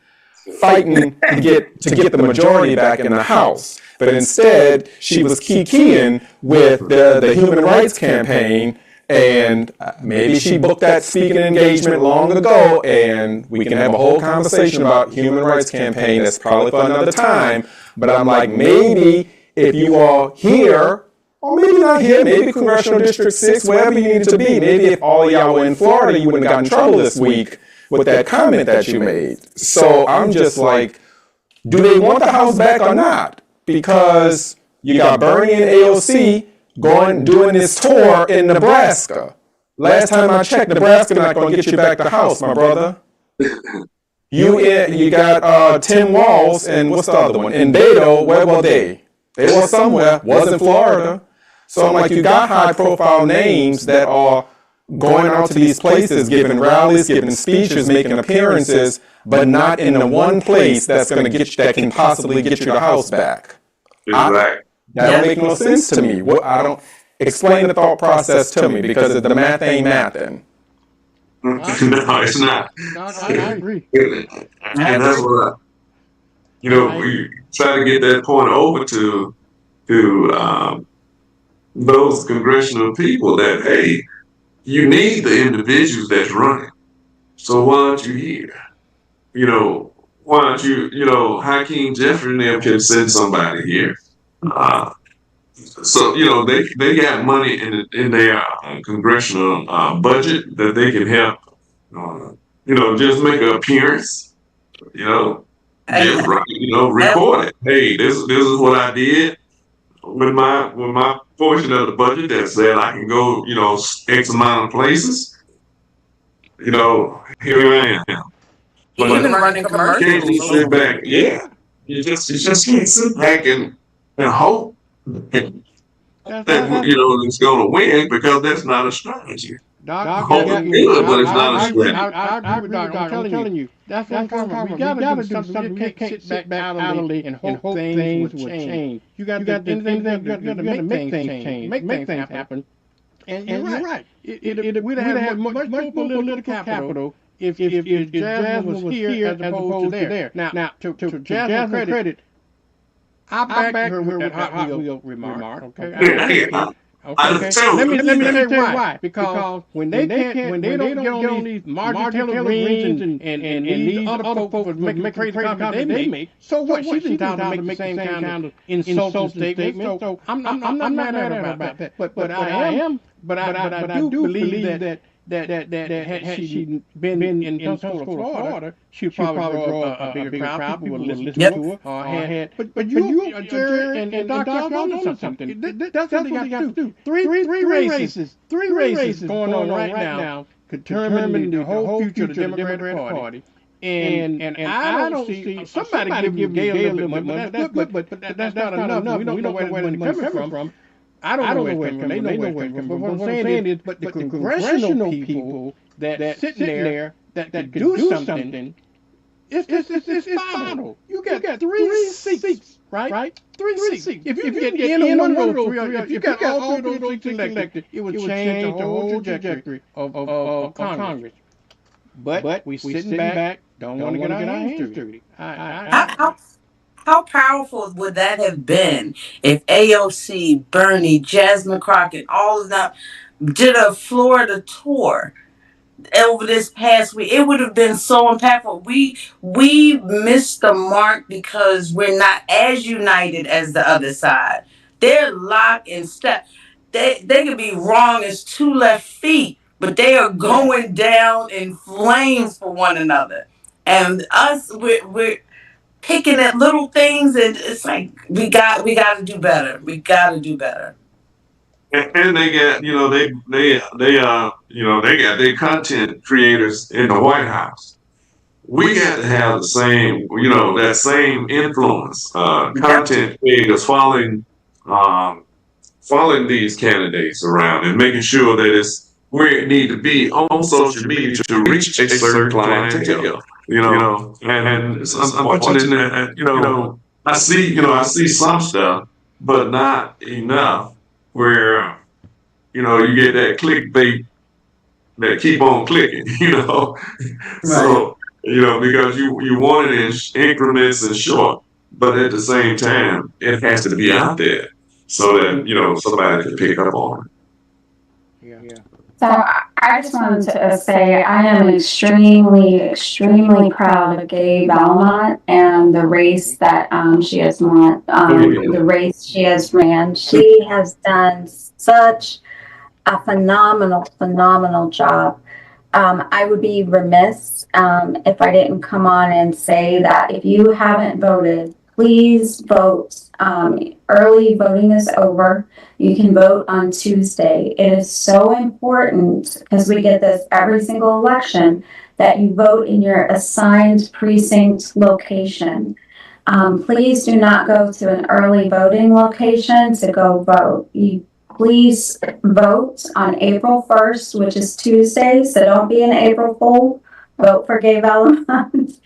S6: fighting to get the majority back in the House. But instead, she was kikiing with the Human Rights Campaign, and maybe she booked that speaking engagement long ago, and we can have a whole conversation about Human Rights Campaign. That's probably for another time. But I'm like, maybe if you all here, or maybe not here, maybe Congressional District 6, wherever you needed to be, maybe if all of y'all were in Florida, you wouldn't have gotten in trouble this week with that comment that you made. So I'm just like, do they want the House back or not? Because you got Bernie and AOC doing this tour in Nebraska. Last time I checked, Nebraska not going to get you back to the House, my brother. You got Tim Walz and what's the other one? And Beto, where were they? They were somewhere, wasn't Florida. So I'm like, you got high profile names that are going out to these places, giving rallies, giving speeches, making appearances, but not in the one place that's going to get you, that can possibly get you the House back.
S2: Exactly.
S6: That don't make no sense to me. I don't explain the thought process to me because the math ain't mathing.
S2: No, it's not.
S5: I agree.
S2: And that's what we try to get that point over to those congressional people that, hey, you need the individuals that's running. So why aren't you here? Why aren't you, Hakeem Jeffrey and them can send somebody here. So they got money in their congressional budget that they can help. Just make an appearance. Just record it. Hey, this is what I did with my portion of the budget that said I can go X amount of places. Here I am.
S7: Even running commercials.
S2: Can't just sit back. Yeah, you just can't sit back and hope that it's going to win, because that's not a strategy.
S5: Doc,
S2: Hoping good, but it's not a strategy.
S5: I agree with Doc. I'm telling you. That's what I'm talking about. We gotta do something. You can't sit back idly and hope things will change. You got to do things that make things change, make things happen. And you're right. We'd have had much more political capital if Jasmine was here as opposed to there. Now, to Jasmine's credit, I backed her with that Hot Wheel remark. Okay. Okay. Let me tell you why. Because when they don't get on these Marjorie Taylor Greens and these other folks make crazy comments they make, so what? She's entitled to make the same kind of insulting statements. So I'm not mad at her about that. But I do believe that had she been in Tuscaloosa, Florida, she'd probably draw a bigger crowd. People would listen to her. But you, Jerry, and Doc, y'all know something. That's what they got to do. Three races going on right now could determine the whole future of the Democratic Party. And I don't see somebody giving Gay a little bit money, but that's not enough. We don't know where the money's coming from. I don't know where it's coming. They know where it's coming from. But what I'm saying is, but the congressional people that sitting there that can do something, it's final. You got three seats, right? Three seats. If you get in one of those three, if you got all three of those seats elected, it would change the whole trajectory of Congress. but we sitting back, don't want to get our hands dirty.
S7: How powerful would that have been if AOC, Bernie, Jasmine Crockett, all of them did a Florida tour over this past week? It would have been so impactful. We missed the mark because we're not as united as the other side. They're locked in step. They could be wrong as two left feet, but they are going down in flames for one another. And us, we're picking at little things, and it's like we got to do better. We got to do better.
S2: And they got, they got their content creators in the White House. We got to have the same, that same influence, content creators following these candidates around and making sure that it's where it need to be on social media to reach a certain clientele, and it's unfortunate that, I see some stuff, but not enough where, you get that clickbait that keep on clicking, so, because you want it in increments and short, but at the same time, it has to be out there so that, somebody can pick up on it.
S5: Yeah.
S4: So I just wanted to say I am extremely, extremely proud of Gabe Valmont and the race that she has won, the race she has ran. She has done such a phenomenal job. I would be remiss if I didn't come on and say that if you haven't voted, please vote. Early voting is over. You can vote on Tuesday. It is so important, because we get this every single election, that you vote in your assigned precinct location. Please do not go to an early voting location to go vote. Please vote on April 1st, which is Tuesday, so don't be an April Fool. Vote for Gabe Valmont,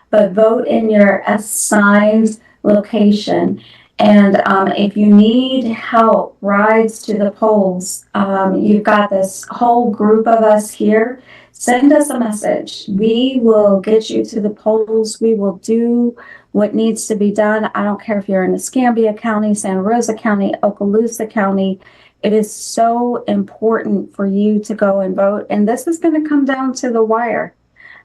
S4: but vote in your assigned location. And if you need help, rides to the polls, you've got this whole group of us here. Send us a message. We will get you to the polls. We will do what needs to be done. I don't care if you're in Escambia County, Santa Rosa County, Okaloosa County. It is so important for you to go and vote. And this is going to come down to the wire.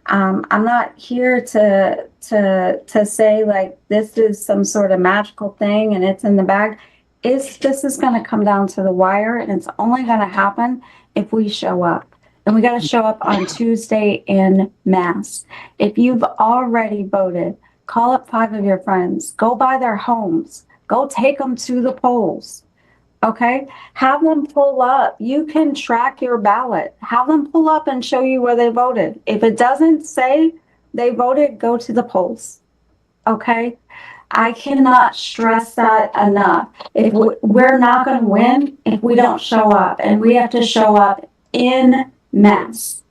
S4: I'm not here to say like this is some sort of magical thing and it's in the bag. This is going to come down to the wire, and it's only going to happen if we show up. And we got to show up on Tuesday in mass. If you've already voted, call up 5 of your friends. Go by their homes. Go take them to the polls. Okay? Have them pull up. You can track your ballot. Have them pull up and show you where they voted. If it doesn't say they voted, go to the polls. Okay? I cannot stress that enough. If we're not going to win if we don't show up, and we have to show up in mass.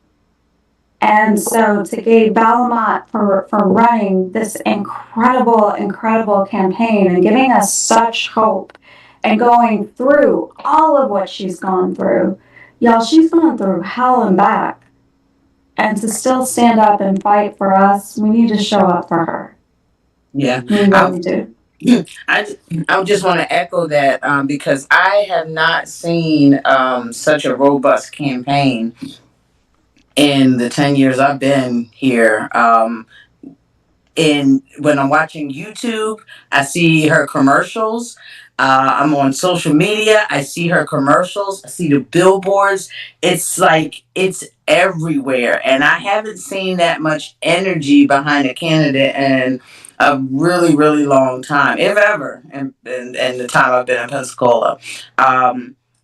S4: And so to Gabe Valmont for running this incredible campaign and giving us such hope and going through all of what she's gone through. Y'all, she's gone through hell and back. And to still stand up and fight for us, we need to show up for her.
S7: Yeah.
S4: We really do.
S7: I just want to echo that because I have not seen such a robust campaign in the 10 years I've been here. When I'm watching YouTube, I see her commercials. I'm on social media. I see her commercials. I see the billboards. It's like it's everywhere. And I haven't seen that much energy behind a candidate in a really long time, if ever, in the time I've been in Pensacola.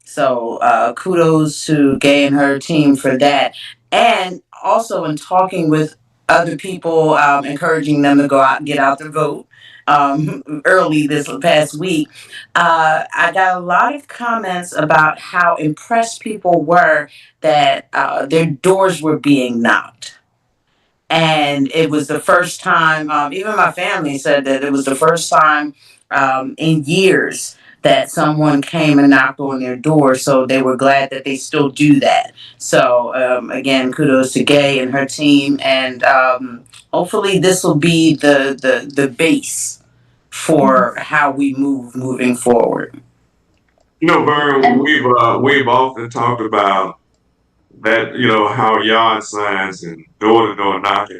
S7: So kudos to Gay and her team for that. And also in talking with other people, encouraging them to go out and get out the vote early this past week. I got a lot of comments about how impressed people were that their doors were being knocked. And it was the first time, even my family said that it was the first time in years that someone came and knocked on their door. So they were glad that they still do that. So again, kudos to Gay and her team, and hopefully this will be the base for how we moving forward.
S2: You know, Vern, we've often talked about that, you know, how yard signs and door-to-door knocking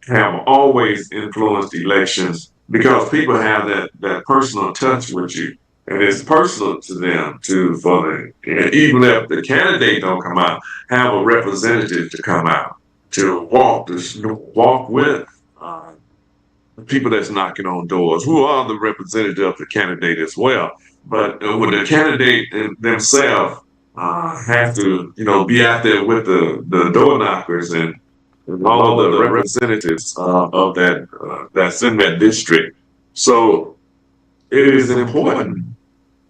S2: have always influenced elections because people have that personal touch with you, and it's personal to them too. Even if the candidate don't come out, have a representative to come out to walk with the people that's knocking on doors, who are the representative of the candidate as well. But when the candidate themselves have to, you know, be out there with the door knockers and all of the representatives of that's in that district. So it is important,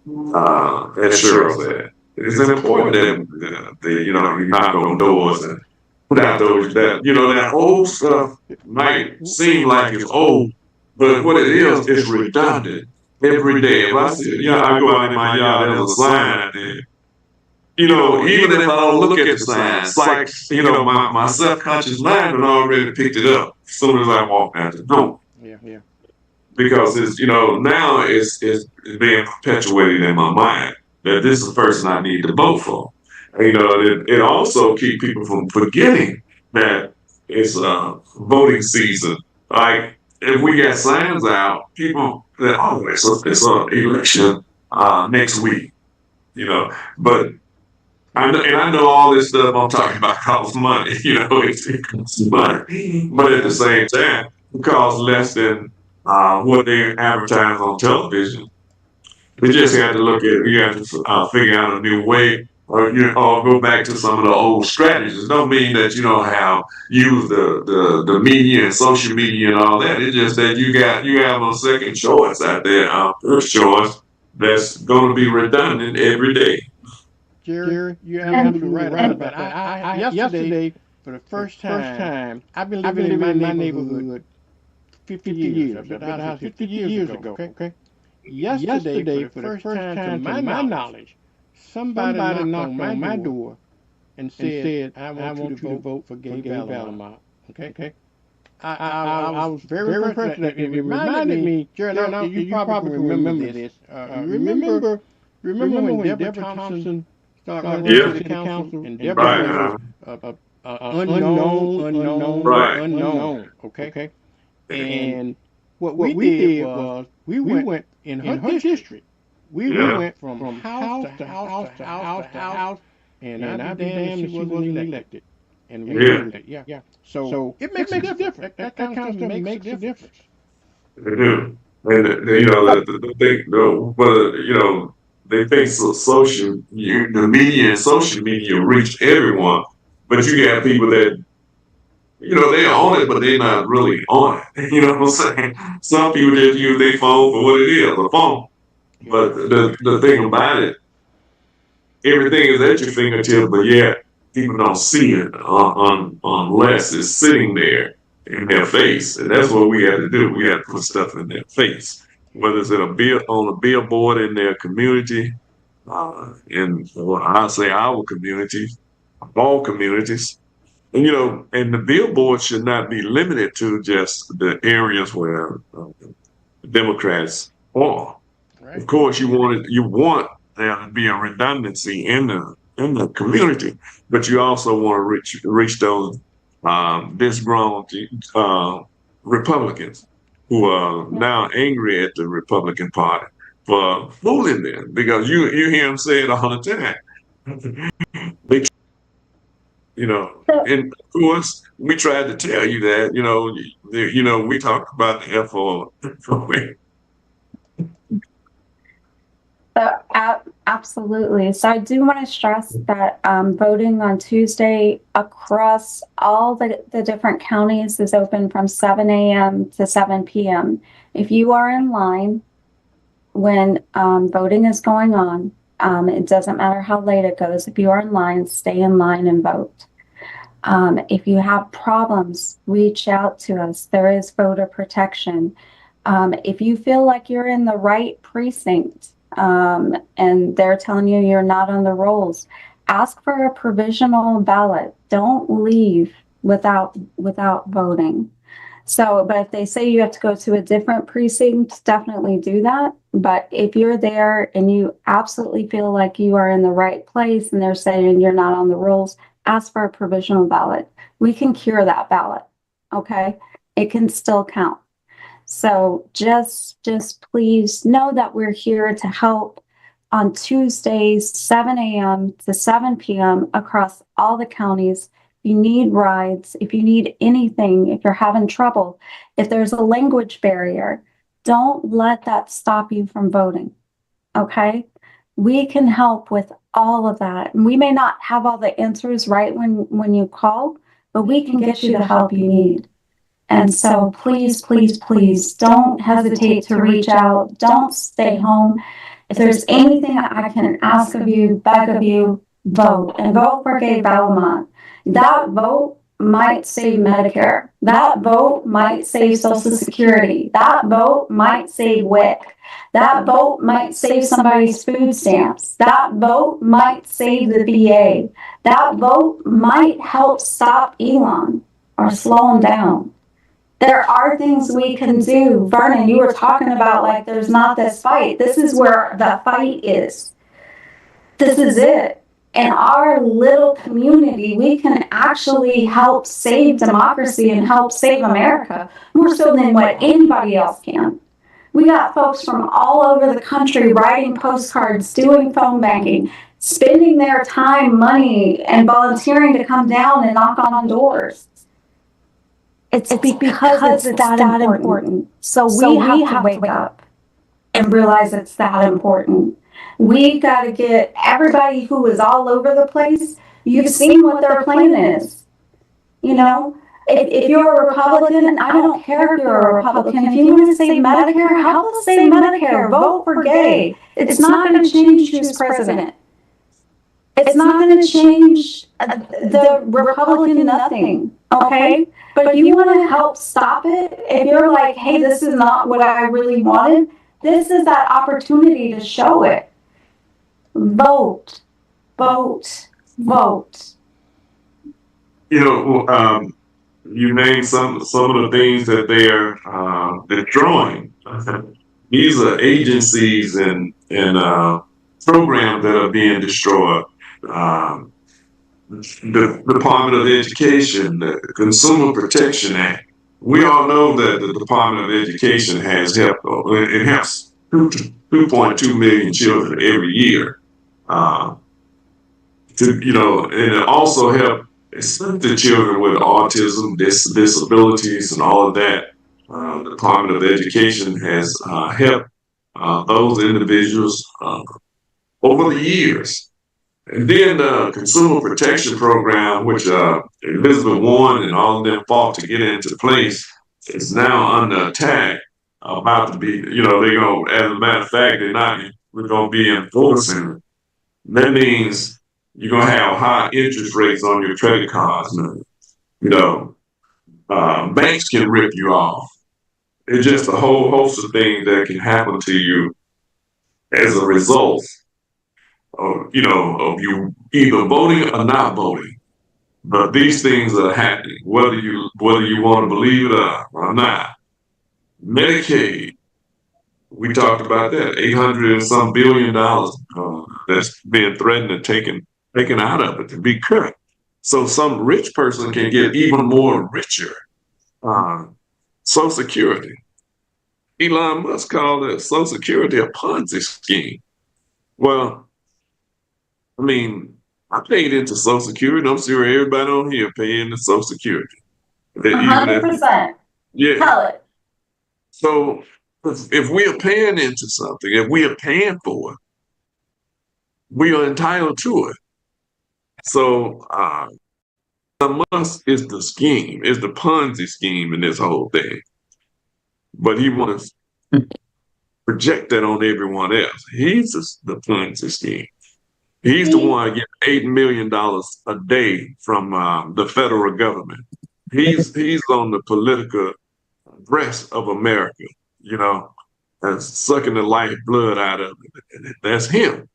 S2: as Cheryl said, it is important that you know, you knock on doors and put out those that old stuff might seem like it's old, but what it is, it's redundant every day. If I see, I go out in my yard, there's a sign out there. You know, even if I don't look at the sign, it's like, you know, my subconscious mind had already picked it up as soon as I walk out the door.
S5: Yeah.
S2: Because it's, you know, now it's being perpetuated in my mind that this is the person I need to vote for. And, you know, it also keeps people from forgetting that it's voting season. Like, if we got signs out, people that it's an election next week, you know. But I know all this stuff I'm talking about costs money, you know, it costs money. But at the same time, it costs less than what they advertise on television. We just have to you have to figure out a new way, or go back to some of the old strategies. It don't mean that you don't have use the media and social media and all that. It's just that you have a second choice out there, first choice that's going to be redundant every day.
S5: Jerry, you're absolutely right about that. I yesterday, for the first time, I've been living in my neighborhood 50 years. I've been out of the house 50 years ago. Okay. Yesterday, for the first time, to my knowledge, somebody knocked on my door and said, "I want you to vote for Gay Vallimont." Okay. I was very impressed with that. It reminded me, Jerry. Now you probably remember this. Remember when Deborah Thompson started running for the council, and Deborah was unknown. Okay. And what we did was we went in her district. We went from house to house to house to house, and I'd be damned if she wasn't elected. And yeah. So it makes a difference. That kind of stuff makes a difference.
S2: They do. And you know the thing, you know, they think the media and social media reach everyone, but you got people that, you know, they own it, but they're not really on it. You know what I'm saying? Some people just use their phone for what it is, a phone. But the thing about it, everything is at your fingertip, but yet people don't see it unless it's sitting there in their face. And that's what we have to do. We have to put stuff in their face, whether it's on a billboard in their community, I say our community, all communities. And, you know, and the billboard should not be limited to just the areas where Democrats are. Right. Of course, you want there to be a redundancy in the community, but you also want to reach those disgruntled Republicans who are now angry at the Republican Party for fooling them, because you hear them say it all the time. You know, and of course, we tried to tell you that, you know, we talked about the FOA.
S4: So, absolutely. So I do want to stress that voting on Tuesday across all the different counties is open from 7 a.m. to 7 p.m. If you are in line when voting is going on, it doesn't matter how late it goes. If you are in line, stay in line and vote. If you have problems, reach out to us. There is voter protection. If you feel like you're in the right precinct and they're telling you you're not on the rolls, ask for a provisional ballot. Don't leave without voting. So, but if they say you have to go to a different precinct, definitely do that. But if you're there and you absolutely feel like you are in the right place and they're saying you're not on the rolls, ask for a provisional ballot. We can cure that ballot. Okay. It can still count. So just please know that we're here to help on Tuesdays, 7 a.m. to 7 p.m. across all the counties. If you need rides, if you need anything, if you're having trouble, if there's a language barrier, don't let that stop you from voting. Okay? We can help with all of that. And we may not have all the answers right when you call, but we can get you the help you need. And so please, please, please don't hesitate to reach out. Don't stay home. If there's anything I can ask of you, beg of you, vote and vote for Gabe Vallimont. That vote might save Medicare. That vote might save Social Security. That vote might save WIC. That vote might save somebody's food stamps. That vote might save the VA. That vote might help stop Elon or slow him down. There are things we can do. Vernon, you were talking about like there's not this fight. This is where the fight is. This is it. In our little community, we can actually help save democracy and help save America more so than what anybody else can. We got folks from all over the country writing postcards, doing phone banking, spending their time, money, and volunteering to come down and knock on doors. It's because it's that important. So we have to wake up and realize it's that important. We've got to get everybody who is all over the place. You've seen what their plan is. You know, if you're a Republican, I don't care if you're a Republican. If you want to save Medicare, help us save Medicare. Vote for Gay. It's not going to change who's president. It's not going to change the Republican nothing. Okay? But if you want to help stop it, if you're like, hey, this is not what I really wanted, this is that opportunity to show it. Vote, vote, vote.
S2: You know, you named some of the things that they're destroying. These are agencies and programs that are being destroyed. The Department of Education, the Consumer Protection Act. We all know that the Department of Education has helped. It helps 2.2 million children every year. And it also helps the children with autism, disabilities, and all of that. The Department of Education has helped those individuals over the years. And then the Consumer Protection Program, which Elizabeth Warren and all of them fought to get into place, is now under attack. About to be, they're going to, as a matter of fact, we're going to be enforcing it. That means you're going to have high interest rates on your credit cards. Banks can rip you off. It's just a whole host of things that can happen to you as a result of you either voting or not voting. But these things are happening, whether you want to believe it or not. Medicaid, we talked about that, $800 and some billion that's being threatened and taken out of it to be cut. So some rich person can get even more richer. Social Security. Elon Musk called it Social Security a Ponzi scheme. Well, I mean, I paid into Social Security. I'm sure everybody on here paying into Social Security.
S4: 100%.
S2: Yeah.
S4: Tell it.
S2: So if we are paying into something, if we are paying for it, we are entitled to it. So Musk is the scheme, is the Ponzi scheme in this whole thing. But he wants to project that on everyone else. He's the Ponzi scheme. He's the one getting $8 million a day from the federal government. He's on the political breast of America, sucking the life blood out of it. That's him.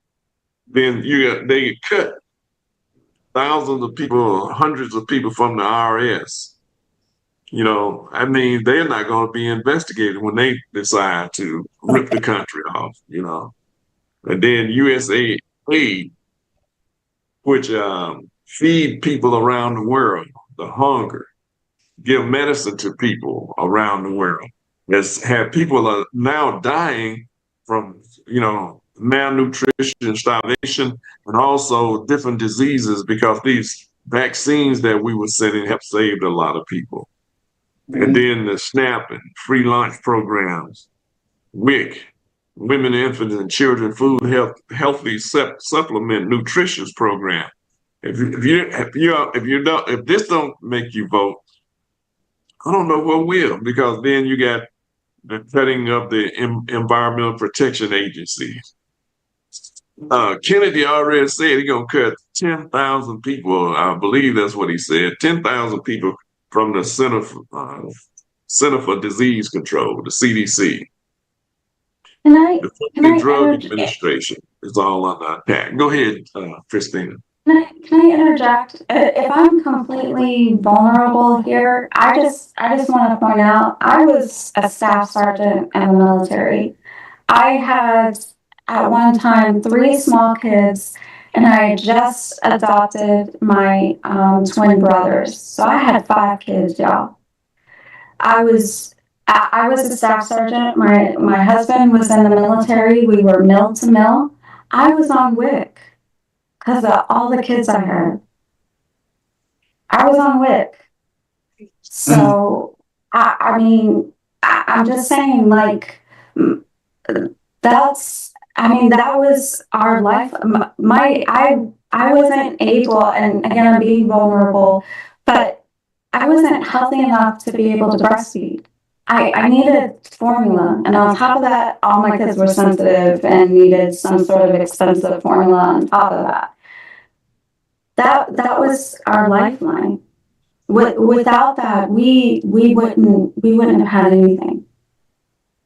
S2: Then they cut thousands of people, hundreds of people from the IRS. I mean, they're not going to be investigated when they decide to rip the country off. And then USAID, which feed people around the world, the hunger, give medicine to people around the world. Has had people are now dying from, malnutrition, starvation, and also different diseases because these vaccines that we were sending have saved a lot of people. And then the SNAP and free lunch programs, WIC, Women, Infants, and Children Food Healthy Supplement Nutritious Program. If this don't make you vote, I don't know what will, because then you got the cutting of the Environmental Protection Agency. Kennedy already said he's gonna cut 10,000 people. I believe that's what he said. 10,000 people from the Center for Disease Control, the CDC. The Food and Drug Administration is all under attack. Go ahead, Christina.
S4: Can I interject? If I'm completely vulnerable here, I just want to point out I was a staff sergeant in the military. I had at one time 3 small kids, and I had just adopted my twin brothers. So I had 5 kids, y'all. I was a staff sergeant. My husband was in the military. We were mill to mill. I was on WIC because of all the kids I had. I was on WIC. So, I mean, I'm just saying, like, that was our life. I wasn't able, and again, I'm being vulnerable, but I wasn't healthy enough to be able to breastfeed. I needed formula, and on top of that, all my kids were sensitive and needed some sort of expensive formula on top of that. That was our lifeline. Without that, we wouldn't have had anything.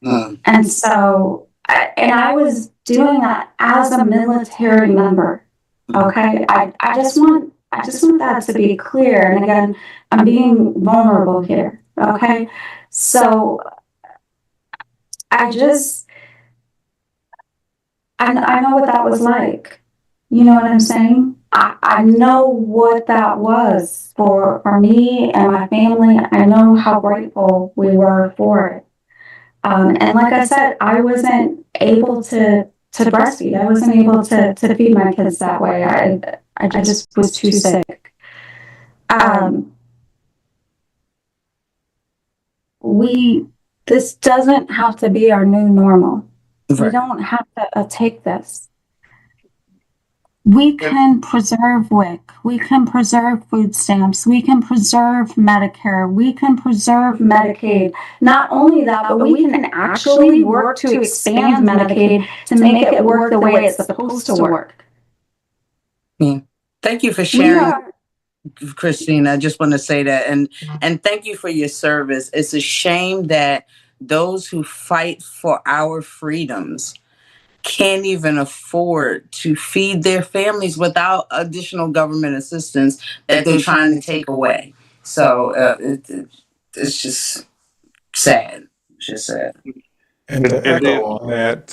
S4: And so, I was doing that as a military member. Okay, I just want that to be clear. And again, I'm being vulnerable here. Okay, so I know what that was like. You know what I'm saying? I know what that was for me and my family. I know how grateful we were for it. And like I said, I wasn't able to breastfeed. I wasn't able to feed my kids that way. I just was too sick. This doesn't have to be our new normal. Right. We don't have to take this. We can preserve WIC. We can preserve food stamps. We can preserve Medicare. We can preserve Medicaid. Not only that, but we can actually work to expand Medicaid to make it work the way it's supposed to work.
S7: Thank you for sharing, Christina. I just want to say that. And thank you for your service. It's a shame that those who fight for our freedoms can't even afford to feed their families without additional government assistance that they're trying to take away. So it's just sad. It's just sad.
S6: And to echo on that,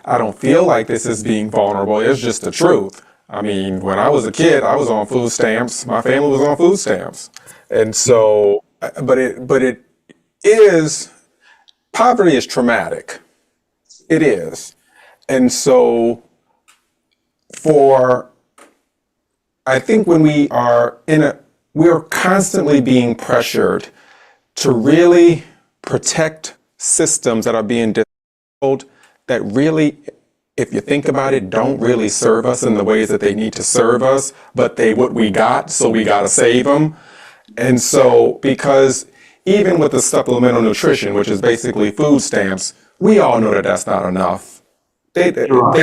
S6: I don't feel like this is being vulnerable. It's just the truth. I mean, when I was a kid, I was on food stamps. My family was on food stamps. And so, but it is, poverty is traumatic. It is. And so I think when we are we're constantly being pressured to really protect systems that are being disabled that really, if you think about it, don't really serve us in the ways that they need to serve us, but what we got, so we got to save them. And so, because even with the supplemental nutrition, which is basically food stamps, we all know that that's not enough. They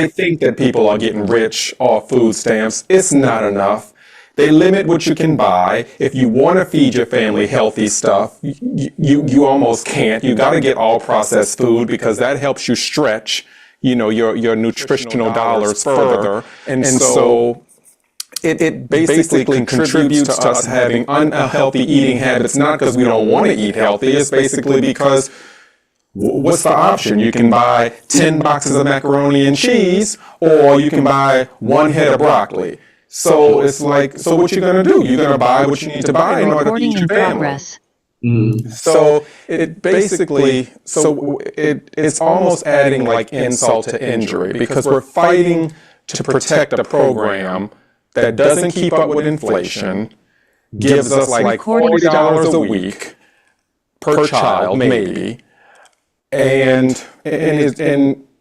S6: think that people are getting rich off food stamps. It's not enough. They limit what you can buy. If you want to feed your family healthy stuff, you almost can't. You got to get all processed food because that helps you stretch, your nutritional dollars further. And so it basically contributes to us having unhealthy eating habits, not because we don't want to eat healthy. It's basically because what's the option? You can buy 10 boxes of macaroni and cheese, or you can buy one head of broccoli. So it's like, so what you're going to do? You're going to buy what you need to buy in order to feed your family. So it basically, it's almost adding like insult to injury because we're fighting to protect a program that doesn't keep up with inflation, gives us like $40 a week per child, maybe, and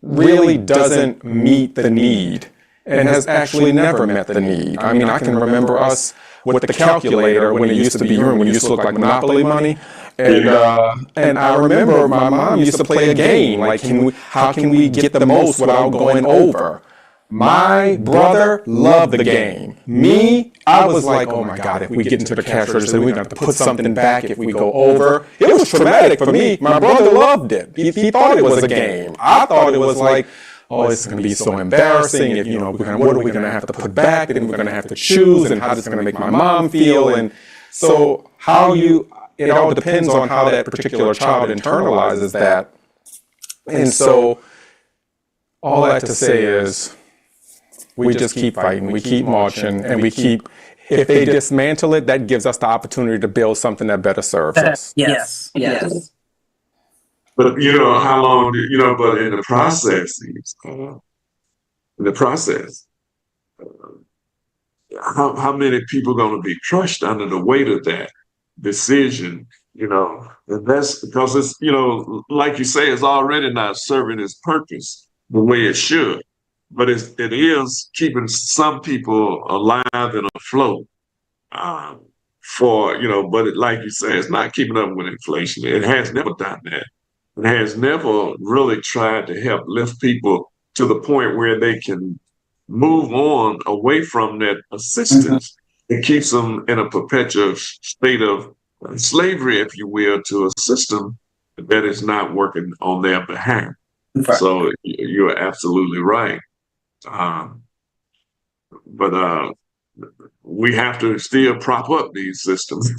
S6: really doesn't meet the need and has actually never met the need. I mean, I can remember us with the calculator when it used to be when it used to look like Monopoly money. And I remember my mom used to play a game, like how can we get the most without going over? My brother loved the game. Me, I was like, oh my God, if we get into the cash register, we're going to have to put something back if we go over. It was traumatic for me. My brother loved it. He thought it was a game. I thought it was like, oh, it's going to be so embarrassing. If, what are we going to have to put back? And then we're going to have to choose, and how this is going to make my mom feel. And so it all depends on how that particular child internalizes that. And so all that to say is, we just keep fighting, we keep marching, and if they dismantle it, that gives us the opportunity to build something that better serves us.
S7: Yes.
S2: But how long? But in the process, how many people are going to be crushed under the weight of that decision? And that's because it's like you say, it's already not serving its purpose the way it should. But it is keeping some people alive and afloat but like you say, it's not keeping up with inflation. It has never done that. It has never really tried to help lift people to the point where they can move on away from that assistance. It keeps them in a perpetual state of slavery, if you will, to a system that is not working on their behalf. Right. So you're absolutely right. But we have to still prop up these systems,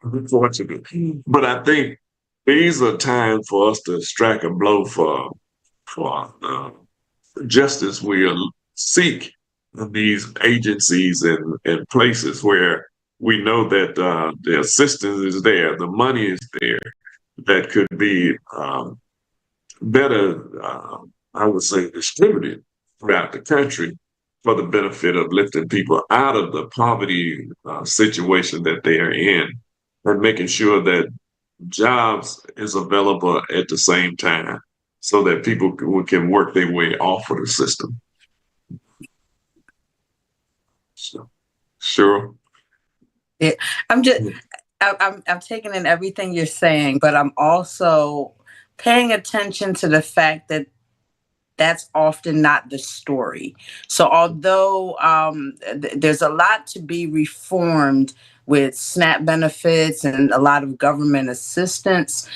S2: unfortunately. But I think these are times for us to strike a blow for justice. We'll seek these agencies and places where we know that the assistance is there, the money is there, that could be better, I would say, distributed throughout the country for the benefit of lifting people out of the poverty situation that they are in, and making sure that jobs is available at the same time so that people can work their way off of the system. So, sure.
S7: Yeah, I'm taking in everything you're saying, but I'm also paying attention to the fact that that's often not the story. So although there's a lot to be reformed with SNAP benefits and a lot of government assistance,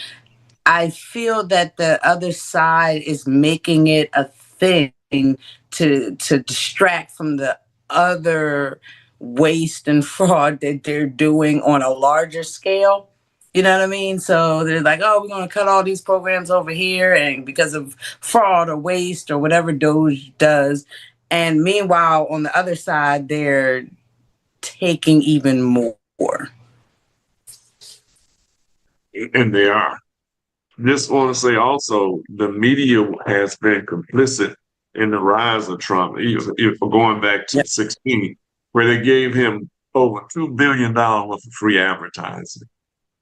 S7: I feel that the other side is making it a thing to distract from the other waste and fraud that they're doing on a larger scale. You know what I mean? So they're like, oh, we're going to cut all these programs over here and because of fraud or waste or whatever DOGE does. And meanwhile, on the other side, they're taking even more.
S2: And they are. Just want to say also, the media has been complicit in the rise of Trump. If going back to 2016, where they gave him over $2 billion worth of free advertising.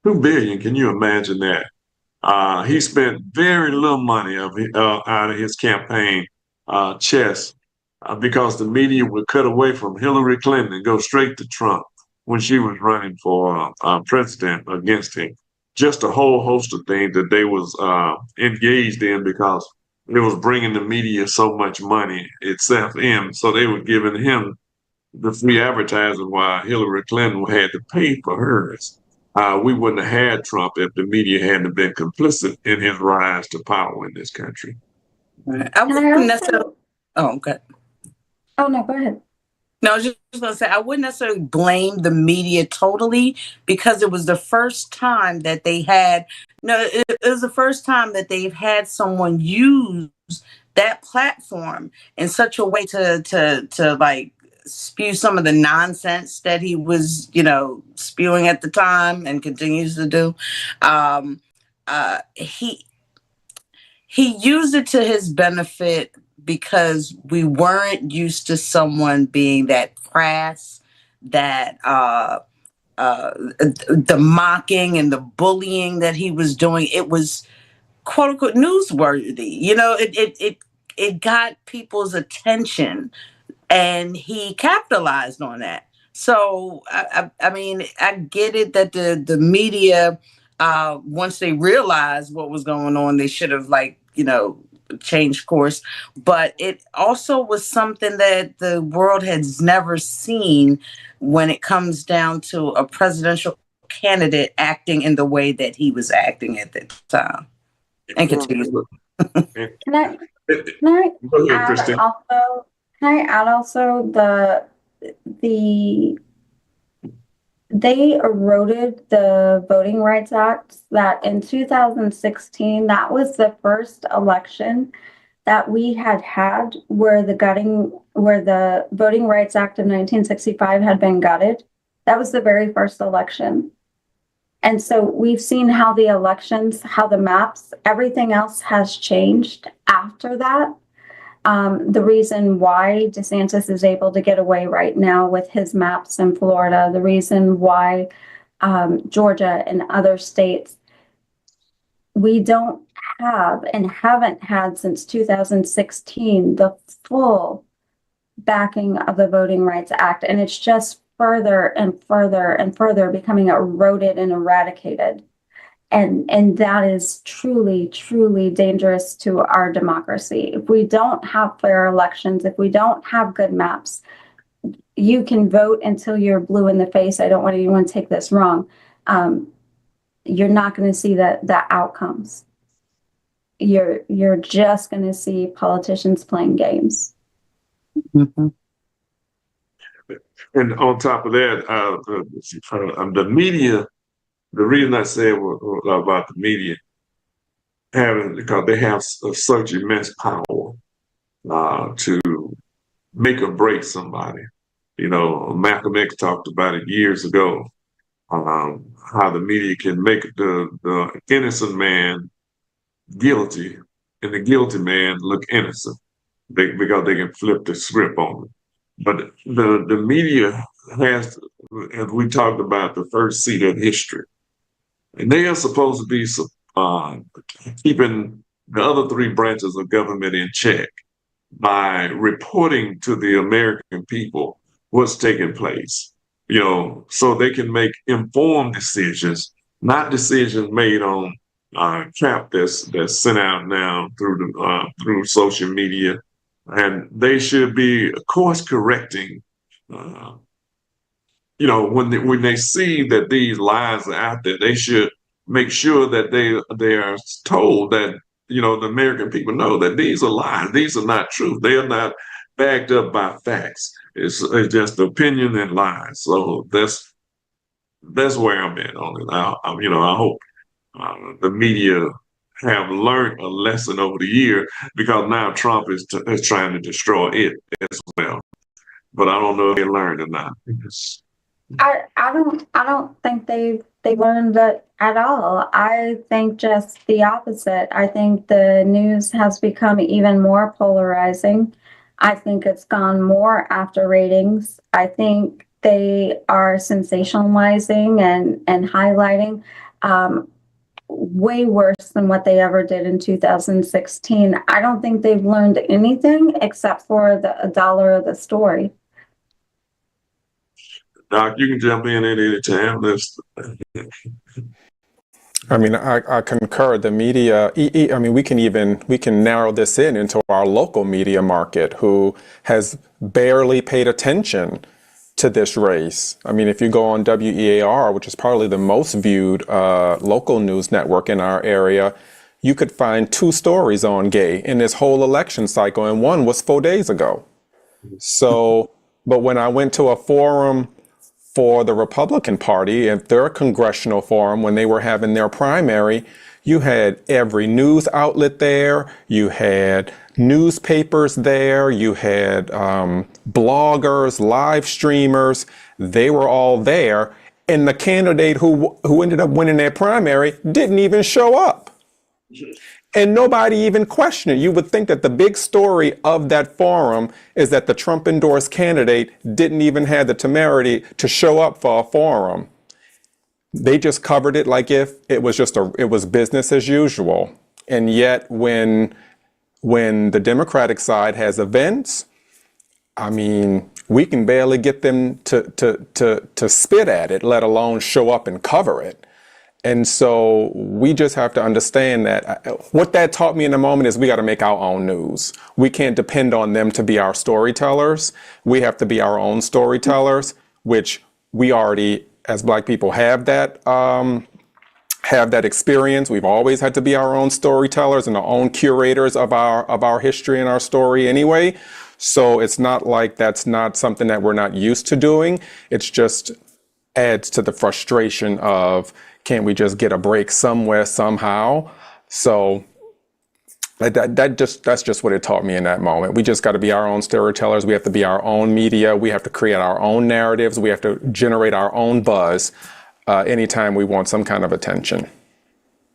S2: $2 billion, can you imagine that? He spent very little money out of his campaign chest because the media would cut away from Hillary Clinton and go straight to Trump when she was running for president against him. Just a whole host of things that they was engaged in because it was bringing the media so much money itself in. So they were giving him the free advertising while Hillary Clinton had to pay for hers. We wouldn't have had Trump if the media hadn't been complicit in his rise to power in this country.
S7: I
S4: Can I
S7: wouldn't necessarily.
S4: also,
S7: Oh, okay.
S4: oh no, go ahead.
S7: No, I was just going to say, I wouldn't necessarily blame the media totally, because it was the first time that they had, it was the first time that they've had someone use that platform in such a way to like spew some of the nonsense that he was, spewing at the time and continues to do. He used it to his benefit because we weren't used to someone being that crass, that the mocking and the bullying that he was doing. It was quote unquote newsworthy. It got people's attention, and he capitalized on that. So I mean, I get it that the media, once they realized what was going on, they should have changed course. But it also was something that the world has never seen when it comes down to a presidential candidate acting in the way that he was acting at the time. And continues.
S4: Can I
S2: Go ahead,
S4: add
S2: Christine.
S4: also? Can I add also they eroded the Voting Rights Act that in 2016, that was the first election that we had where the Voting Rights Act of 1965 had been gutted. That was the very first election. And so we've seen how the elections, how the maps, everything else has changed after that. The reason why DeSantis is able to get away right now with his maps in Florida, the reason why Georgia and other states, we don't have and haven't had since 2016 the full backing of the Voting Rights Act. And it's just further and further and further becoming eroded and eradicated. And that is truly, truly dangerous to our democracy. If we don't have fair elections, if we don't have good maps, you can vote until you're blue in the face. I don't want anyone to take this wrong. You're not going to see the outcomes. You're just going to see politicians playing games.
S7: Mm-hmm.
S2: And on top of that, the media, the reason I said about the media because they have such immense power to make or break somebody. Malcolm X talked about it years ago, how the media can make the innocent man guilty and the guilty man look innocent because they can flip the script on it. But the media has, as we talked about, the first seat in history. And they are supposed to be keeping the other three branches of government in check by reporting to the American people what's taking place, so they can make informed decisions, not decisions made on crap that's sent out now through social media. And they should be course correcting, when they see that these lies are out there, they should make sure that they are told that, the American people know that these are lies. These are not true. They are not backed up by facts. It's just opinion and lies. So that's where I'm at on it. I hope the media have learned a lesson over the year, because now Trump is trying to destroy it as well. But I don't know if they learned or not.
S4: I don't think they learned that at all. I think just the opposite. I think the news has become even more polarizing. I think it's gone more after ratings. I think they are sensationalizing and highlighting way worse than what they ever did in 2016. I don't think they've learned anything except for a dollar of the story.
S2: Doc, you can jump in at any time.
S6: I mean, I concur. The media, I mean, we can narrow this into our local media market, who has barely paid attention to this race. I mean, if you go on WEAR, which is probably the most viewed local news network in our area, you could find 2 stories on gay in this whole election cycle, and one was 4 days ago. So, but when I went to a forum for the Republican Party at their congressional forum, when they were having their primary, you had every news outlet there, you had newspapers there, you had bloggers, live streamers, they were all there. And the candidate who ended up winning their primary didn't even show up. And nobody even questioned it. You would think that the big story of that forum is that the Trump endorsed candidate didn't even have the temerity to show up for a forum. They just covered it like if it was it was business as usual. And yet when the Democratic side has events, I mean, we can barely get them to spit at it, let alone show up and cover it. And so we just have to understand that what that taught me in the moment is we got to make our own news. We can't depend on them to be our storytellers. We have to be our own storytellers, which we already, as Black people, have that experience. We've always had to be our own storytellers and our own curators of our history and our story anyway. So it's not like that's not something that we're not used to doing. It's just adds to the frustration of, can't we just get a break somewhere, somehow? So that's just what it taught me in that moment. We just got to be our own storytellers. We have to be our own media. We have to create our own narratives. We have to generate our own buzz anytime we want some kind of attention.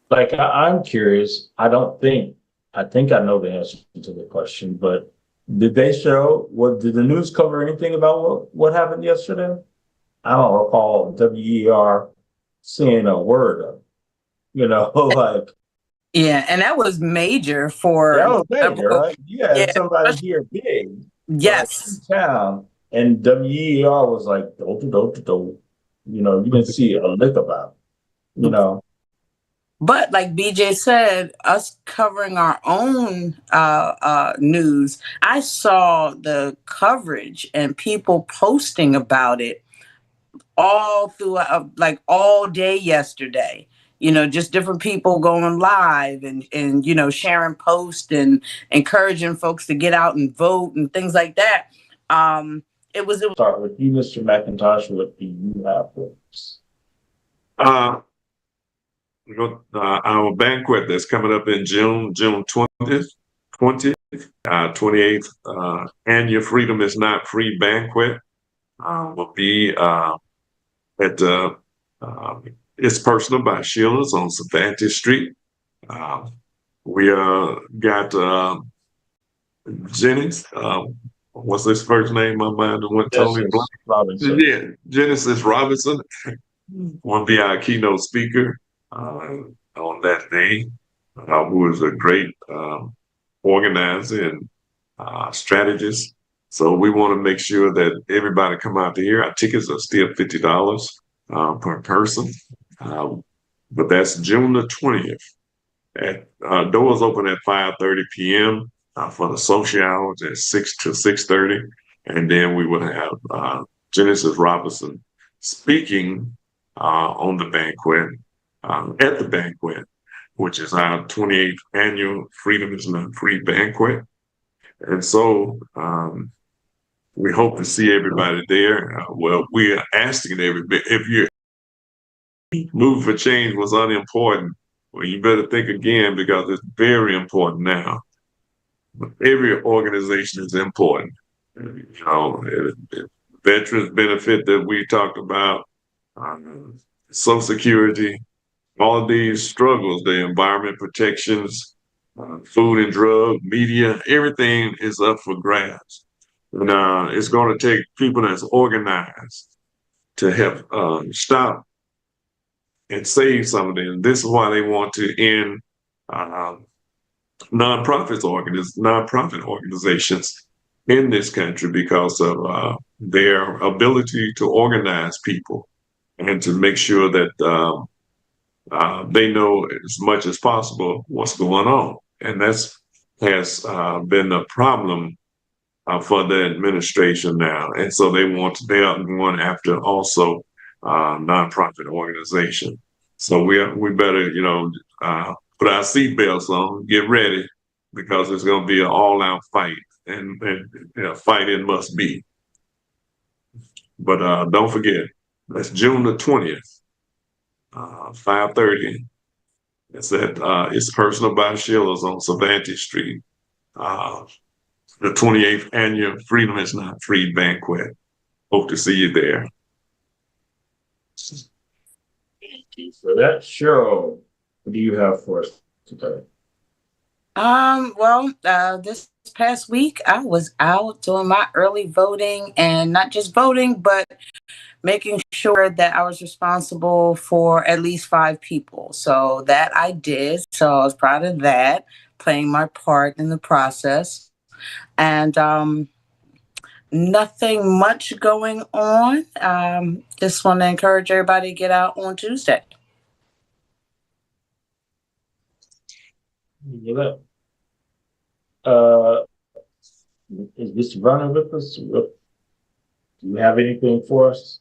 S1: Like, I'm curious. I think I know the answer to the question, but did they show, did the news cover anything about what happened yesterday? I don't recall WER seeing a word of, like.
S7: Yeah, and that was major for.
S1: That was major, right? You had somebody here big.
S7: Yes.
S1: Town, and WER was like, do. You didn't see a lick about it,
S7: But like BJ said, us covering our own news, I saw the coverage and people posting about it all throughout, like all day yesterday. Just different people going live and sharing posts and encouraging folks to get out and vote and things like that. It was
S1: start with you, Mr. McIntosh. What do you have for us?
S2: Our banquet that's coming up in June 20th, 28th, annual Freedom is Not Free banquet will be at It's Personal by Sheila's on Cervantes Street. We got Jennings. What's his first name? My mind went totally blank.
S1: Robinson.
S2: Yeah, Genesis Robinson will be our keynote speaker on that day, who is a great organizer and strategist. So we want to make sure that everybody come out to here. Our tickets are still $50 per person, but that's June the 20th. Doors open at 5:30 p.m. For the social hours at 6 to 6:30, and then we will have Genesis Robinson speaking on the banquet, at the banquet, which is our 28th annual Freedom is Not Free banquet. And so we hope to see everybody there. Well, we are asking everybody, if your move for change was unimportant, well, you better think again, because it's very important now. Every organization is important. Veterans benefit that we talked about, Social Security, all of these struggles, the environment protections, food and drug, media, everything is up for grabs. And it's going to take people that's organized to help stop and save some of them. This is why they want to end nonprofit organizations in this country, because of their ability to organize people and to make sure that they know as much as possible what's going on. And that's has been a problem for the administration now, and so they are going after also nonprofit organization. So we better put our seatbelts on, get ready, because it's going to be an all-out fight, and fight it must be. But don't forget, that's June the 20th, 5:30. It's at it's Personal by Sheila's on Cervantes Street. The 28th annual Freedom is Not Free banquet. Hope to see you there.
S1: Thank you for that. Cheryl, what do you have for us today?
S7: Well, this past week I was out doing my early voting, and not just voting, but making sure that I was responsible for at least 5 people. So that I did. So I was proud of that, playing my part in the process. And nothing much going on. Just want to encourage everybody to get out on Tuesday.
S1: Is Mr. Vernon with us? Do you have anything for us?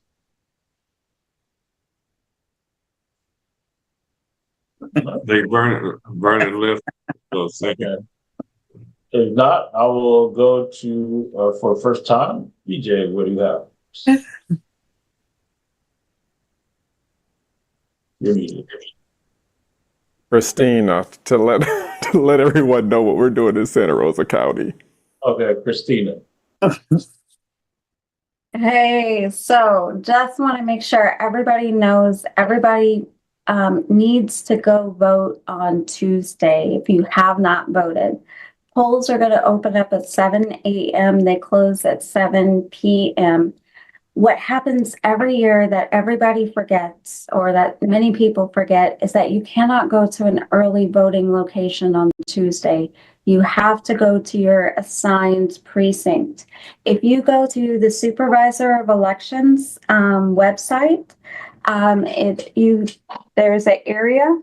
S2: They Vernon left for a second.
S1: If not, I will go to for the first time. BJ, what do you have? You're muted.
S6: Christina, to let everyone know what we're doing in Santa Rosa County.
S1: Okay, Christina.
S4: Hey, so just want to make sure everybody knows everybody needs to go vote on Tuesday if you have not voted. Polls are going to open up at 7 a.m. They close at 7 p.m. What happens every year that everybody forgets, or that many people forget, is that you cannot go to an early voting location on Tuesday. You have to go to your assigned precinct. If you go to the Supervisor of Elections website, there's an area.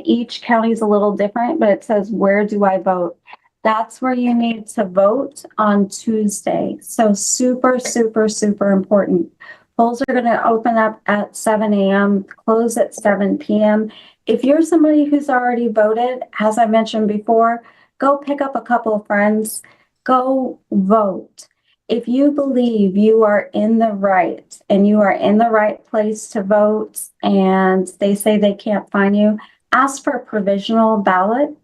S4: Each county is a little different, but it says, "Where do I vote?" That's where you need to vote on Tuesday. So super, super, super important. Polls are going to open up at 7 a.m., close at 7 p.m. If you're somebody who's already voted, as I mentioned before, go pick up a couple of friends, go vote. If you believe you are in the right and you are in the right place to vote, and they say they can't find you, ask for a provisional ballot.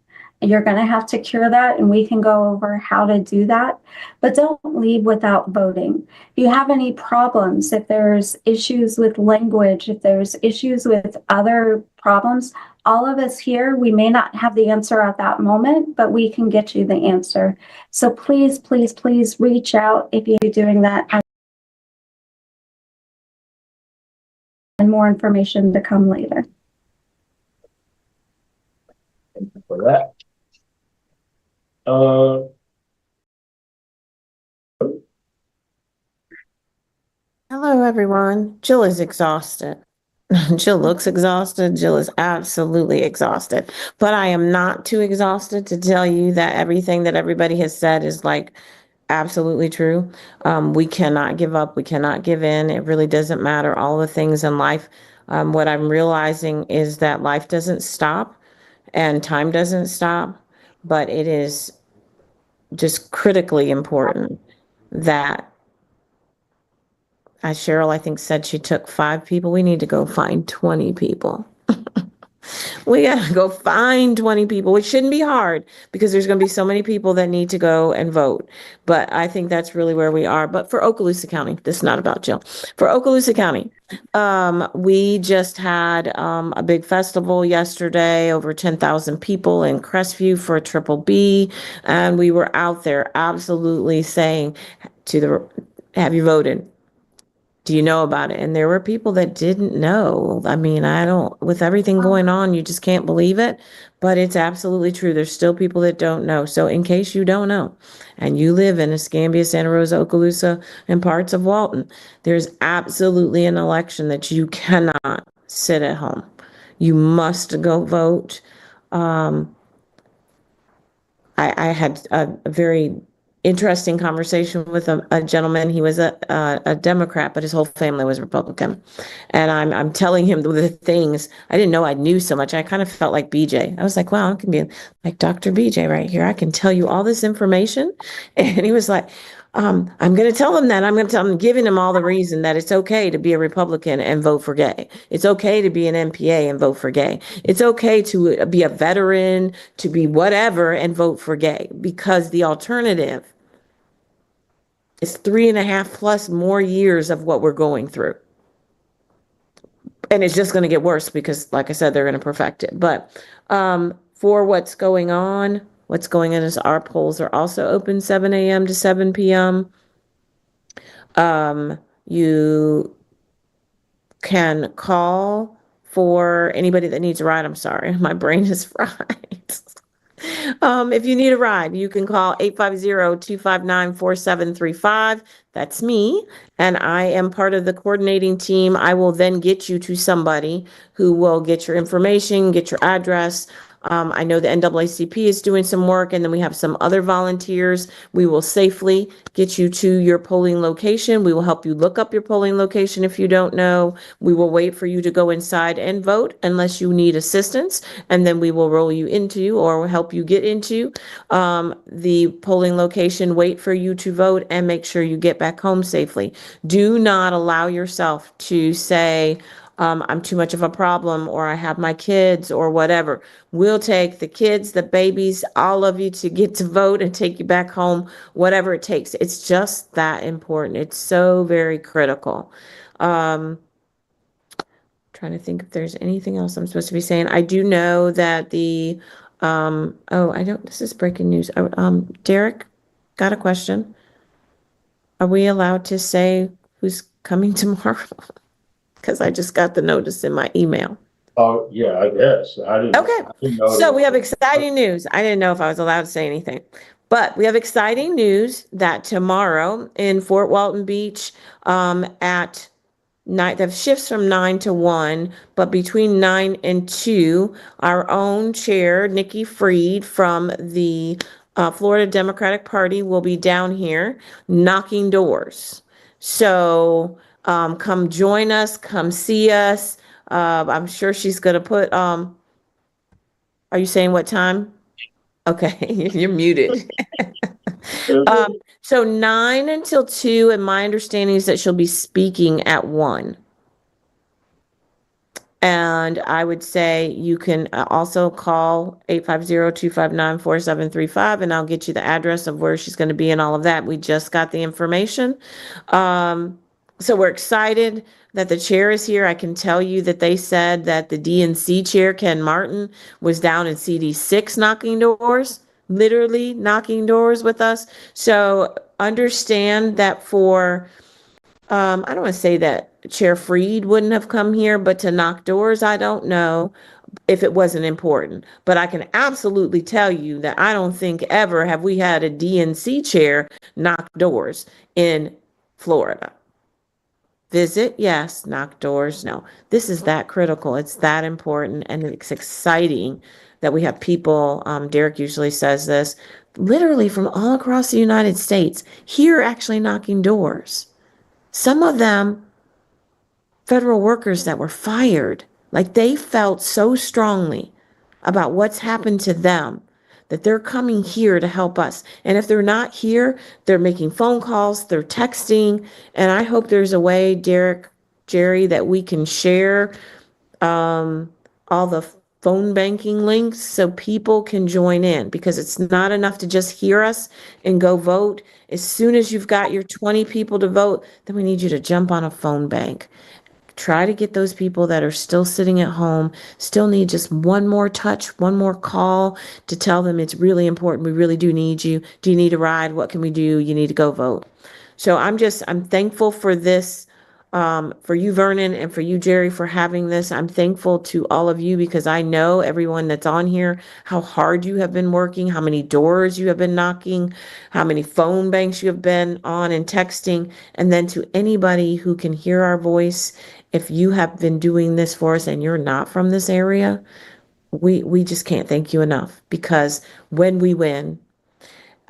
S4: You're going to have to cure that, and we can go over how to do that. But don't leave without voting. If you have any problems, if there's issues with language, if there's issues with other problems, all of us here, we may not have the answer at that moment, but we can get you the answer. So please, please, please reach out if you're doing that. And more information to come later.
S1: Thank you for that.
S3: Hello, everyone. Jill is exhausted. Jill looks exhausted. Jill is absolutely exhausted. But I am not too exhausted to tell you that everything that everybody has said is like absolutely true. We cannot give up. We cannot give in. It really doesn't matter. All the things in life. What I'm realizing is that life doesn't stop and time doesn't stop, but it is just critically important that, as Cheryl, I think, said she took 5 people. We need to go find 20 people. We got to go find 20 people, which shouldn't be hard because there's going to be so many people that need to go and vote. But I think that's really where we are. But for Okaloosa County, this is not about Jill. For Okaloosa County, we just had a big festival yesterday, over 10,000 people in Crestview for a Triple B. And we were out there absolutely saying have you voted? Do you know about it? And there were people that didn't know. I mean, with everything going on, you just can't believe it, but it's absolutely true. There's still people that don't know. So in case you don't know, and you live in Escambia, Santa Rosa, Okaloosa, and parts of Walton, there's absolutely an election that you cannot sit at home. You must go vote. I had a very interesting conversation with a gentleman. He was a Democrat, but his whole family was Republican. And I'm telling him the things I didn't know I knew so much. I kind of felt like BJ. I was like, wow, I can be like Dr. BJ right here. I can tell you all this information. And he was like, I'm going to tell them that. I'm going to tell them, giving them all the reason that it's okay to be a Republican and vote for gay. It's okay to be an MPA and vote for gay. It's okay to be a veteran, to be whatever and vote for gay, because the alternative is 3.5 plus more years of what we're going through. And it's just going to get worse because, like I said, they're going to perfect it. But for what's going on is our polls are also open 7 a.m. to 7 p.m. You can call for anybody that needs a ride. I'm sorry, my brain is fried. If you need a ride, you can call 850-259-4735. That's me, and I am part of the coordinating team. I will then get you to somebody who will get your information, get your address. I know the NAACP is doing some work, and then we have some other volunteers. We will safely get you to your polling location. We will help you look up your polling location if you don't know. We will wait for you to go inside and vote unless you need assistance, and then we will roll you into or help you get into the polling location, wait for you to vote, and make sure you get back home safely. Do not allow yourself to say, I'm too much of a problem, or I have my kids, or whatever. We'll take the kids, the babies, all of you to get to vote and take you back home, whatever it takes. It's just that important. It's so very critical. Trying to think if there's anything else I'm supposed to be saying. I do know that this is breaking news. Derek, got a question. Are we allowed to say who's coming tomorrow? Because I just got the notice in my email.
S1: Oh, yeah, I guess.
S3: Okay.
S1: I didn't know
S3: So we have exciting news. I didn't know if I was allowed to say anything, but we have exciting news that tomorrow in Fort Walton Beach, at night, that shifts from 9 to 1, but between 9 and 2, our own chair, Nikki Fried from the Florida Democratic Party, will be down here knocking doors. So come join us, come see us. I'm sure she's going to put, are you saying what time? Okay, you're muted. So 9 until 2, and my understanding is that she'll be speaking at 1. And I would say you can also call 850-259-4735, and I'll get you the address of where she's going to be and all of that. We just got the information. So we're excited that the chair is here. I can tell you that they said that the DNC chair, Ken Martin, was down in CD6 knocking doors, literally knocking doors with us. So understand that for, I don't want to say that Chair Fried wouldn't have come here, but to knock doors, I don't know if it wasn't important. But I can absolutely tell you that I don't think ever have we had a DNC chair knock doors in Florida. Visit, yes. Knock doors, no. This is that critical. It's that important, and it's exciting that we have people, Derek usually says this, literally from all across the United States here actually knocking doors. Some of them federal workers that were fired, like they felt so strongly about what's happened to them that they're coming here to help us. And if they're not here, they're making phone calls, they're texting. And I hope there's a way, Derek, Jerry, that we can share all the phone banking links so people can join in, because it's not enough to just hear us and go vote. As soon as you've got your 20 people to vote, then we need you to jump on a phone bank. Try to get those people that are still sitting at home, still need just one more touch, one more call to tell them it's really important. We really do need you. Do you need a ride? What can we do? You need to go vote. So I'm thankful for this, for you, Vernon, and for you, Jerry, for having this. I'm thankful to all of you, because I know everyone that's on here, how hard you have been working, how many doors you have been knocking, how many phone banks you have been on and texting. And then to anybody who can hear our voice, if you have been doing this for us and you're not from this area, we just can't thank you enough, because when we win,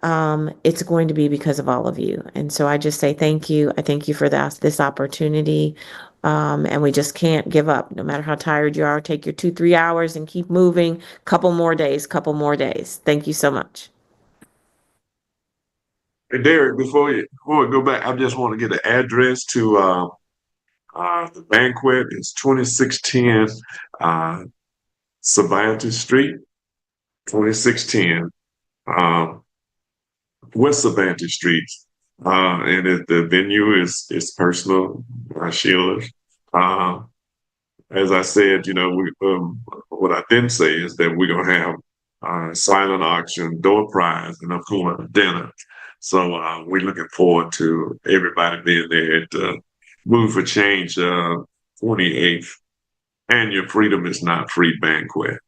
S3: it's going to be because of all of you. And so I just say thank you. I thank you for this opportunity. And we just can't give up. No matter how tired you are, take your 2-3 hours and keep moving. Couple more days. Thank you so much.
S2: Hey, Derek, before we go back, I just want to get an address to the banquet. It's 2610 Cervantes Street, 2610 West Cervantes Street. And the venue is personal, Sheila's. As I said, what I didn't say is that we're going to have silent auction, door prize, and of course, dinner. So we're looking forward to everybody being there at Move for Change 28th Annual Freedom is Not Free banquet.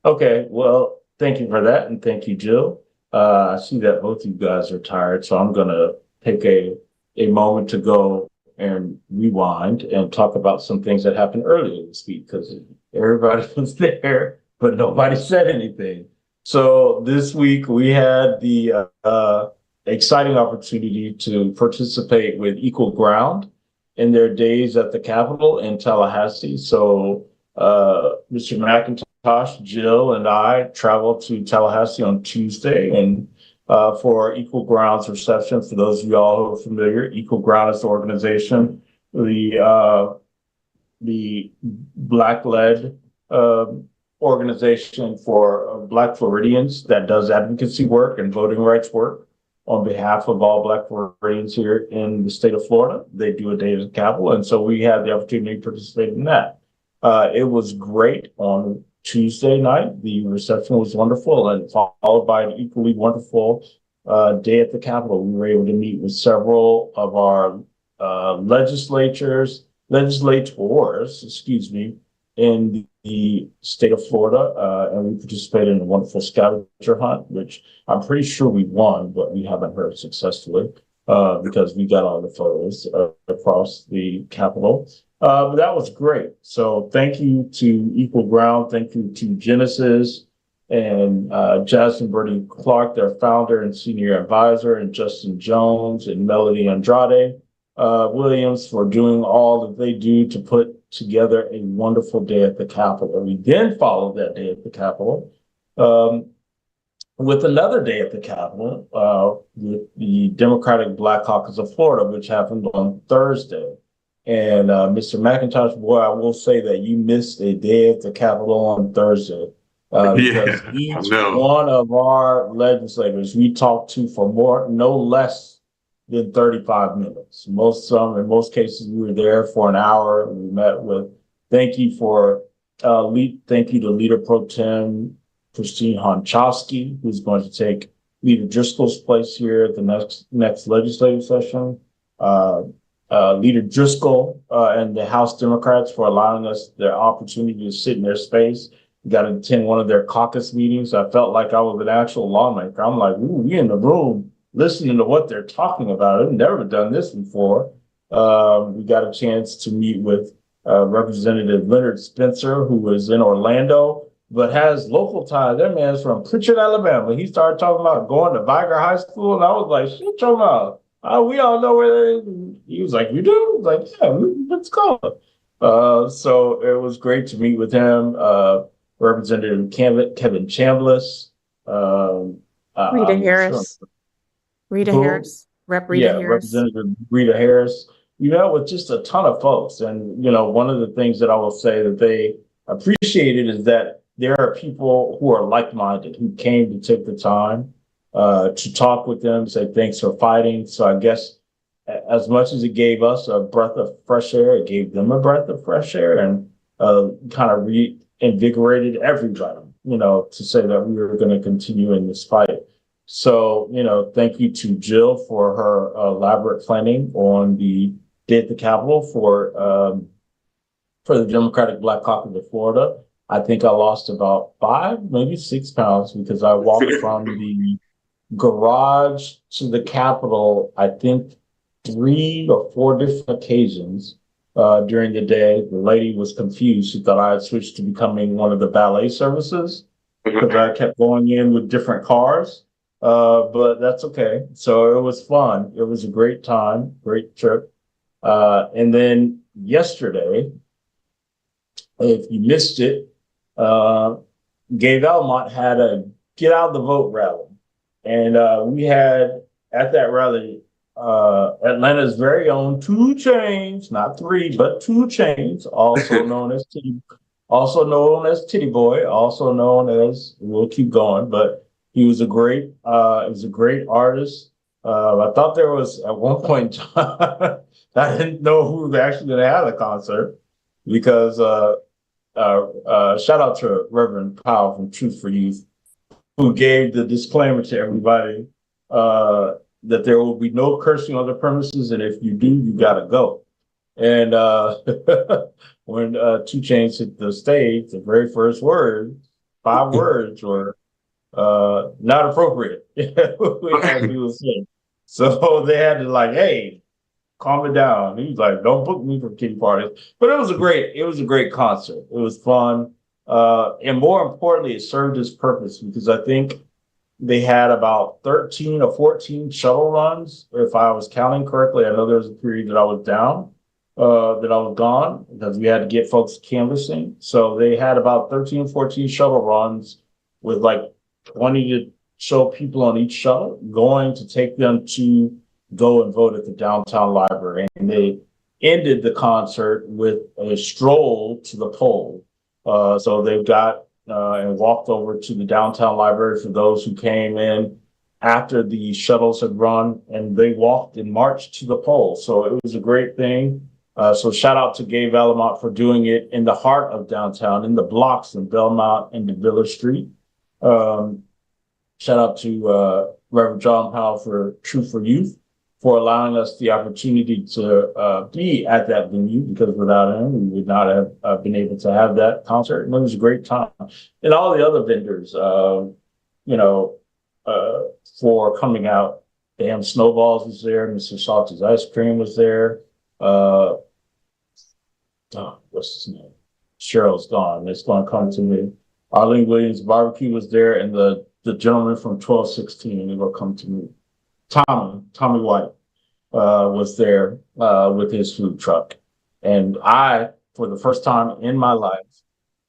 S1: Okay, well, thank you for that, and thank you, Jill. I see that both you guys are tired, so I'm gonna take a moment to go and rewind and talk about some things that happened earlier this week, because everybody was there, but nobody said anything. So this week we had the exciting opportunity to participate with Equal Ground in their days at the Capitol in Tallahassee. So Mr. McIntosh, Jill, and I traveled to Tallahassee on Tuesday and for Equal Ground's reception. For those of y'all who are familiar, Equal Ground is the organization, the Black-led organization for Black Floridians that does advocacy work and voting rights work on behalf of all Black Floridians here in the state of Florida. They do a day at the Capitol, and so we had the opportunity to participate in that. It was great on Tuesday night. The reception was wonderful, and followed by an equally wonderful day at the Capitol. We were able to meet with several of our legislators, in the state of Florida, and we participated in a wonderful scavenger hunt, which I'm pretty sure we won, but we haven't heard successfully because we got all the photos across the Capitol. But that was great. So thank you to Equal Ground. Thank you to Genesis and Jasmine Birdie Clark, their founder and senior advisor, and Justin Jones and Melody Andrade Williams for doing all that they do to put together a wonderful day at the Capitol. And we then followed that day at the Capitol with another day at the Capitol with the Democratic Black Caucus of Florida, which happened on Thursday. And Mr. McIntosh, boy, I will say that you missed a day at the Capitol on Thursday because each one of our legislators we talked to for no less than 35 minutes. In most cases, we were there for an hour. We met with. Thank you to Leader Pro Tem Christine Honchowski, who's going to take Leader Driscoll's place here at the next legislative session. Leader Driscoll and the House Democrats for allowing us the opportunity to sit in their space. We got to attend one of their caucus meetings. I felt like I was an actual lawmaker. I'm like, ooh, we in the room listening to what they're talking about. I've never done this before. We got a chance to meet with Representative Leonard Spencer, who was in Orlando, but has local ties. That man's from Pritchard, Alabama. He started talking about going to Viger High School, and I was like, shut your mouth. We all know where they is. He was like, you do? I was like, yeah, let's go. So it was great to meet with him. Representative Kevin Chambliss.
S3: Rita Harris. Rita Harris.
S1: Representative Rita Harris. We met with just a ton of folks. And, one of the things that I will say that they appreciated is that there are people who are like-minded, who came to take the time to talk with them, say thanks for fighting. So I guess as much as it gave us a breath of fresh air, it gave them a breath of fresh air and kind of reinvigorated everybody, to say that we were going to continue in this fight. So, thank you to Jill for her elaborate planning on the day at the Capitol for the Democratic Black Caucus of Florida. I think I lost about 5, maybe 6 pounds because I walked from the garage to the Capitol, I think 3 or 4 different occasions. during the day. The lady was confused. She thought I had switched to becoming one of the valet services because I kept going in with different cars. But that's okay. So it was fun. It was a great time, great trip. And then yesterday, if you missed it, Gabe Almont had a get out the vote rally. And we had at that rally Atlanta's very own 2 Chainz, not 3, but 2 Chainz, also known as Titty Boy, also known as, we'll keep going, but he was a great artist. I thought there was at one point in time, I didn't know who was actually going to have the concert because shout out to Reverend Powell from Truth for Youth, who gave the disclaimer to everybody that there will be no cursing on the premises, and if you do, you gotta go. And when 2 Chainz hit the stage, the very first word, 5 words were not appropriate. As he was saying. So they had to like, hey, calm it down. He was like, don't book me for kitty parties. But it was a great concert. It was fun. And more importantly, it served its purpose because I think they had about 13 or 14 shuttle runs, if I was counting correctly. I know there was a period that I was down, that I was gone because we had to get folks canvassing. So they had about 13, 14 shuttle runs with like 20 to so people on each shuttle going to take them to go and vote at the downtown library. And they ended the concert with a stroll to the poll. So they've got and walked over to the downtown library for those who came in after the shuttles had run, and they walked and marched to the poll. So it was a great thing. So shout out to Gabe Almont for doing it in the heart of downtown, in the blocks in Belmont and DeVilla Street. Shout out to Reverend John Powell for Truth for Youth for allowing us the opportunity to be at that venue, because without him, we would not have been able to have that concert. And it was a great time. And all the other vendors, for coming out. Damn Snowballs was there. Mr. Salty's Ice Cream was there. What's his name? Cheryl's gone. It's going to come to me. Arlene Williams Barbecue was there, and the gentleman from 1216, it will come to me. Tommy White was there with his food truck. And I, for the first time in my life,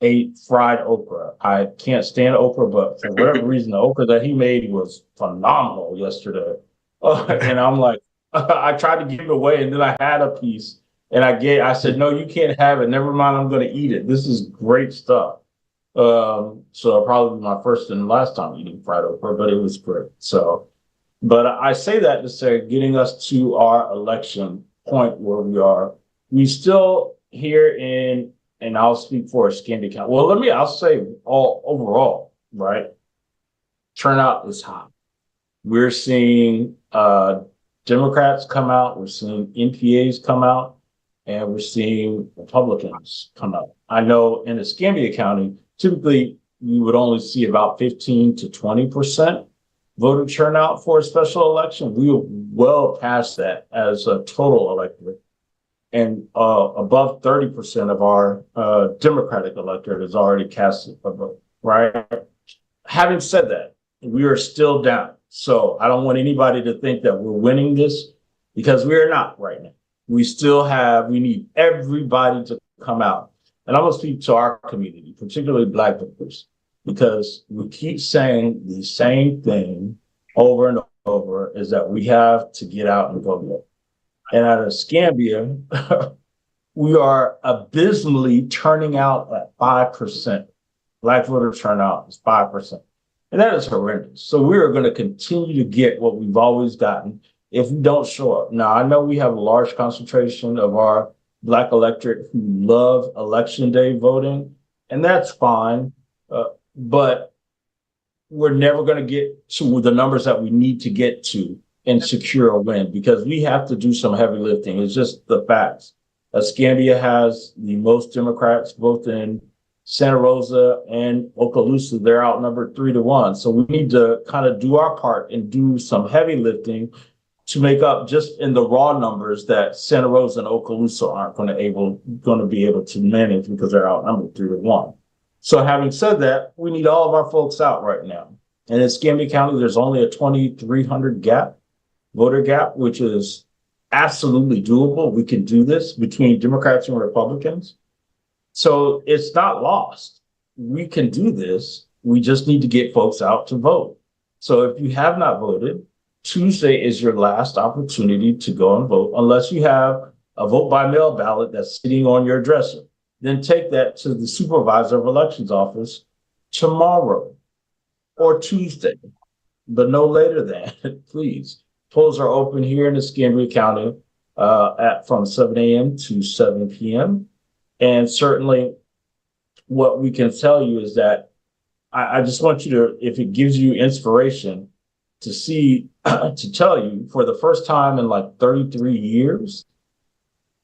S1: ate fried okra. I can't stand okra, but for whatever reason, the okra that he made was phenomenal yesterday. And I'm like, I tried to give it away, and then I had a piece, and I said, no, you can't have it. Never mind, I'm going to eat it. This is great stuff. So probably my first and last time eating fried okra, but it was great. So, but I say that to say, getting us to our election point where we are, we still here in, and I'll speak for Escambia County. Well, I'll say all overall, right? Turnout is high. We're seeing Democrats come out, we're seeing NPAs come out, and we're seeing Republicans come out. I know in Escambia County, typically you would only see about 15 to 20% voter turnout for a special election. We were well past that as a total electorate. And above 30% of our Democratic electorate has already cast a vote, right? Having said that, we are still down. So I don't want anybody to think that we're winning this, because we are not right now. We need everybody to come out. And I'm going to speak to our community, particularly Black voters, because we keep saying the same thing over and over, is that we have to get out and vote. And at Escambia, we are abysmally turning out at 5%. Black voter turnout is 5%. And that is horrendous. So we are going to continue to get what we've always gotten if we don't show up. Now, I know we have a large concentration of our Black electorate who love election day voting, and that's fine. But we're never going to get to the numbers that we need to get to and secure a win, because we have to do some heavy lifting. It's just the facts. Escambia has the most Democrats, both in Santa Rosa and Okaloosa. They're outnumbered 3-1. So we need to kind of do our part and do some heavy lifting to make up just in the raw numbers that Santa Rosa and Okaloosa aren't going to be able to manage because they're outnumbered 3-1. So having said that, we need all of our folks out right now. And in Escambia County, there's only a 2,300 voter gap, which is absolutely doable. We can do this between Democrats and Republicans. So it's not lost. We can do this. We just need to get folks out to vote. So if you have not voted, Tuesday is your last opportunity to go and vote, unless you have a vote by mail ballot that's sitting on your dresser. Then take that to the supervisor of elections office tomorrow or Tuesday, but no later than, please. Polls are open here in Escambia County from 7 a.m. to 7 p.m. And certainly what we can tell you is that I just want you to, if it gives you inspiration, to see, to tell you, for the first time in like 33 years,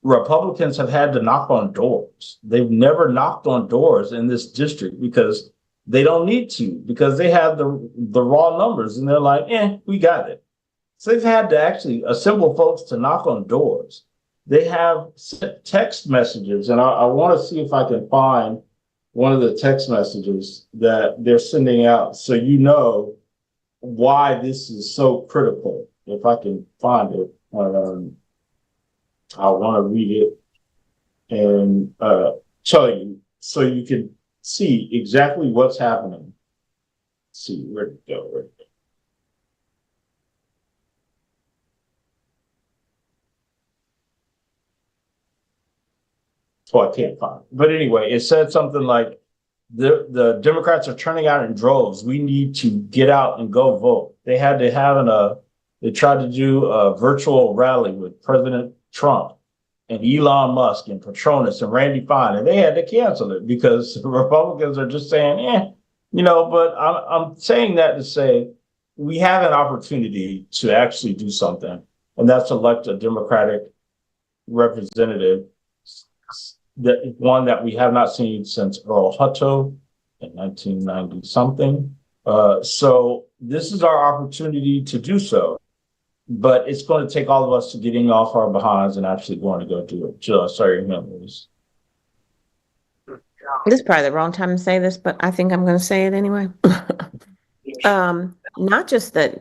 S1: Republicans have had to knock on doors. They've never knocked on doors in this district because they don't need to, because they have the raw numbers and they're like, we got it. So they've had to actually assemble folks to knock on doors. They have text messages, and I want to see if I can find one of the text messages that they're sending out so you know why this is so critical. If I can find it, I want to read it and tell you so you can see exactly what's happening. Let's see, where'd it go? So I can't find it. But anyway, it said something like, the Democrats are turning out in droves. We need to get out and go vote. They had to have they tried to do a virtual rally with President Trump and Elon Musk and Petronas and Randy Fine, and they had to cancel it because the Republicans are just saying, but I'm saying that to say we have an opportunity to actually do something, and that's elect a Democratic representative, one that we have not seen since Earl Hutto in 1990 something. So this is our opportunity to do so. But it's going to take all of us to getting off our behinds and actually going to go do it. Sorry, memories.
S3: This is probably the wrong time to say this, but I think I'm going to say it anyway. Not just that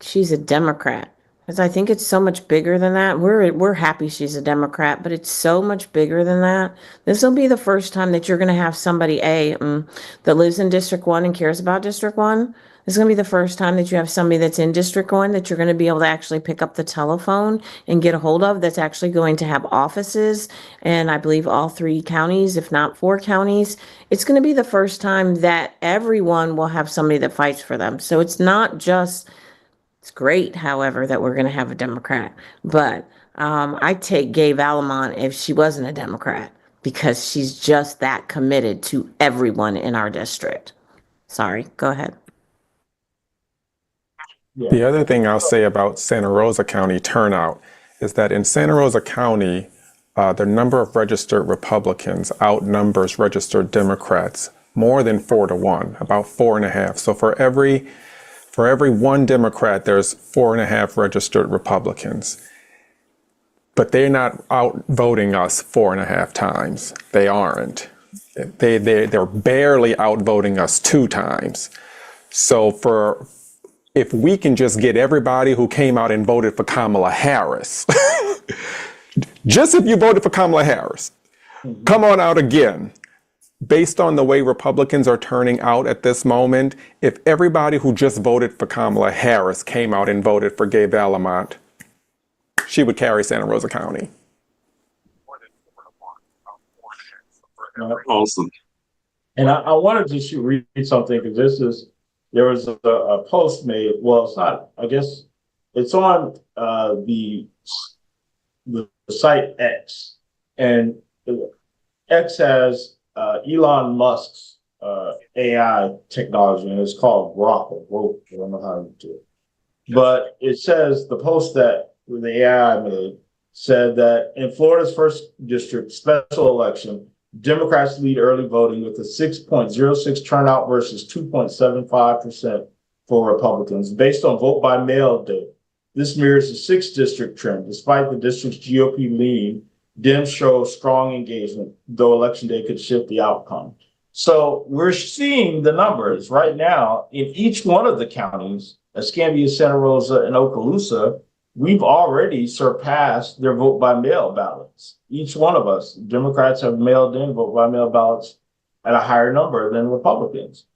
S3: she's a Democrat, because I think it's so much bigger than that. We're happy she's a Democrat, but it's so much bigger than that. This will be the first time that you're going to have somebody that lives in District 1 and cares about District 1. This is going to be the first time that you have somebody that's in District 1 that you're going to be able to actually pick up the telephone and get a hold of, that's actually going to have offices. And I believe all 3 counties, if not 4 counties. It's going to be the first time that everyone will have somebody that fights for them. So it's not just, it's great, however, that we're going to have a Democrat. But I'd take Gay Vallimont if she wasn't a Democrat, because she's just that committed to everyone in our district. Sorry, go ahead.
S1: Yeah.
S6: The other thing I'll say about Santa Rosa County turnout is that in Santa Rosa County, the number of registered Republicans outnumbers registered Democrats more than 4-1, about 4.5. So for every 1 Democrat, there's 4.5 registered Republicans. But they're not outvoting us 4.5 times. They aren't. They're barely outvoting us 2 times. So if we can just get everybody who came out and voted for Kamala Harris, just if you voted for Kamala Harris, come on out again. Based on the way Republicans are turning out at this moment, if everybody who just voted for Kamala Harris came out and voted for Gay Vallimont, she would carry Santa Rosa County.
S2: Awesome.
S1: And I wanted to just read something, because there was a post made. Well, it's not, I guess it's on the site X, and X has Elon Musk's AI technology, and it's called Grok. I don't know how to do it. But it says the post that the AI made said that in Florida's first district special election, Democrats lead early voting with a 6.06 turnout versus 2.75% for Republicans. Based on vote by mail data, This mirrors the 6th district trend. Despite the district's GOP lead, Dems show strong engagement, though election day could shift the outcome. So we're seeing the numbers right now in each one of the counties, Escambia, Santa Rosa, and Okaloosa. We've already surpassed their vote by mail ballots. Each one of us, Democrats have mailed in vote by mail ballots at a higher number than Republicans.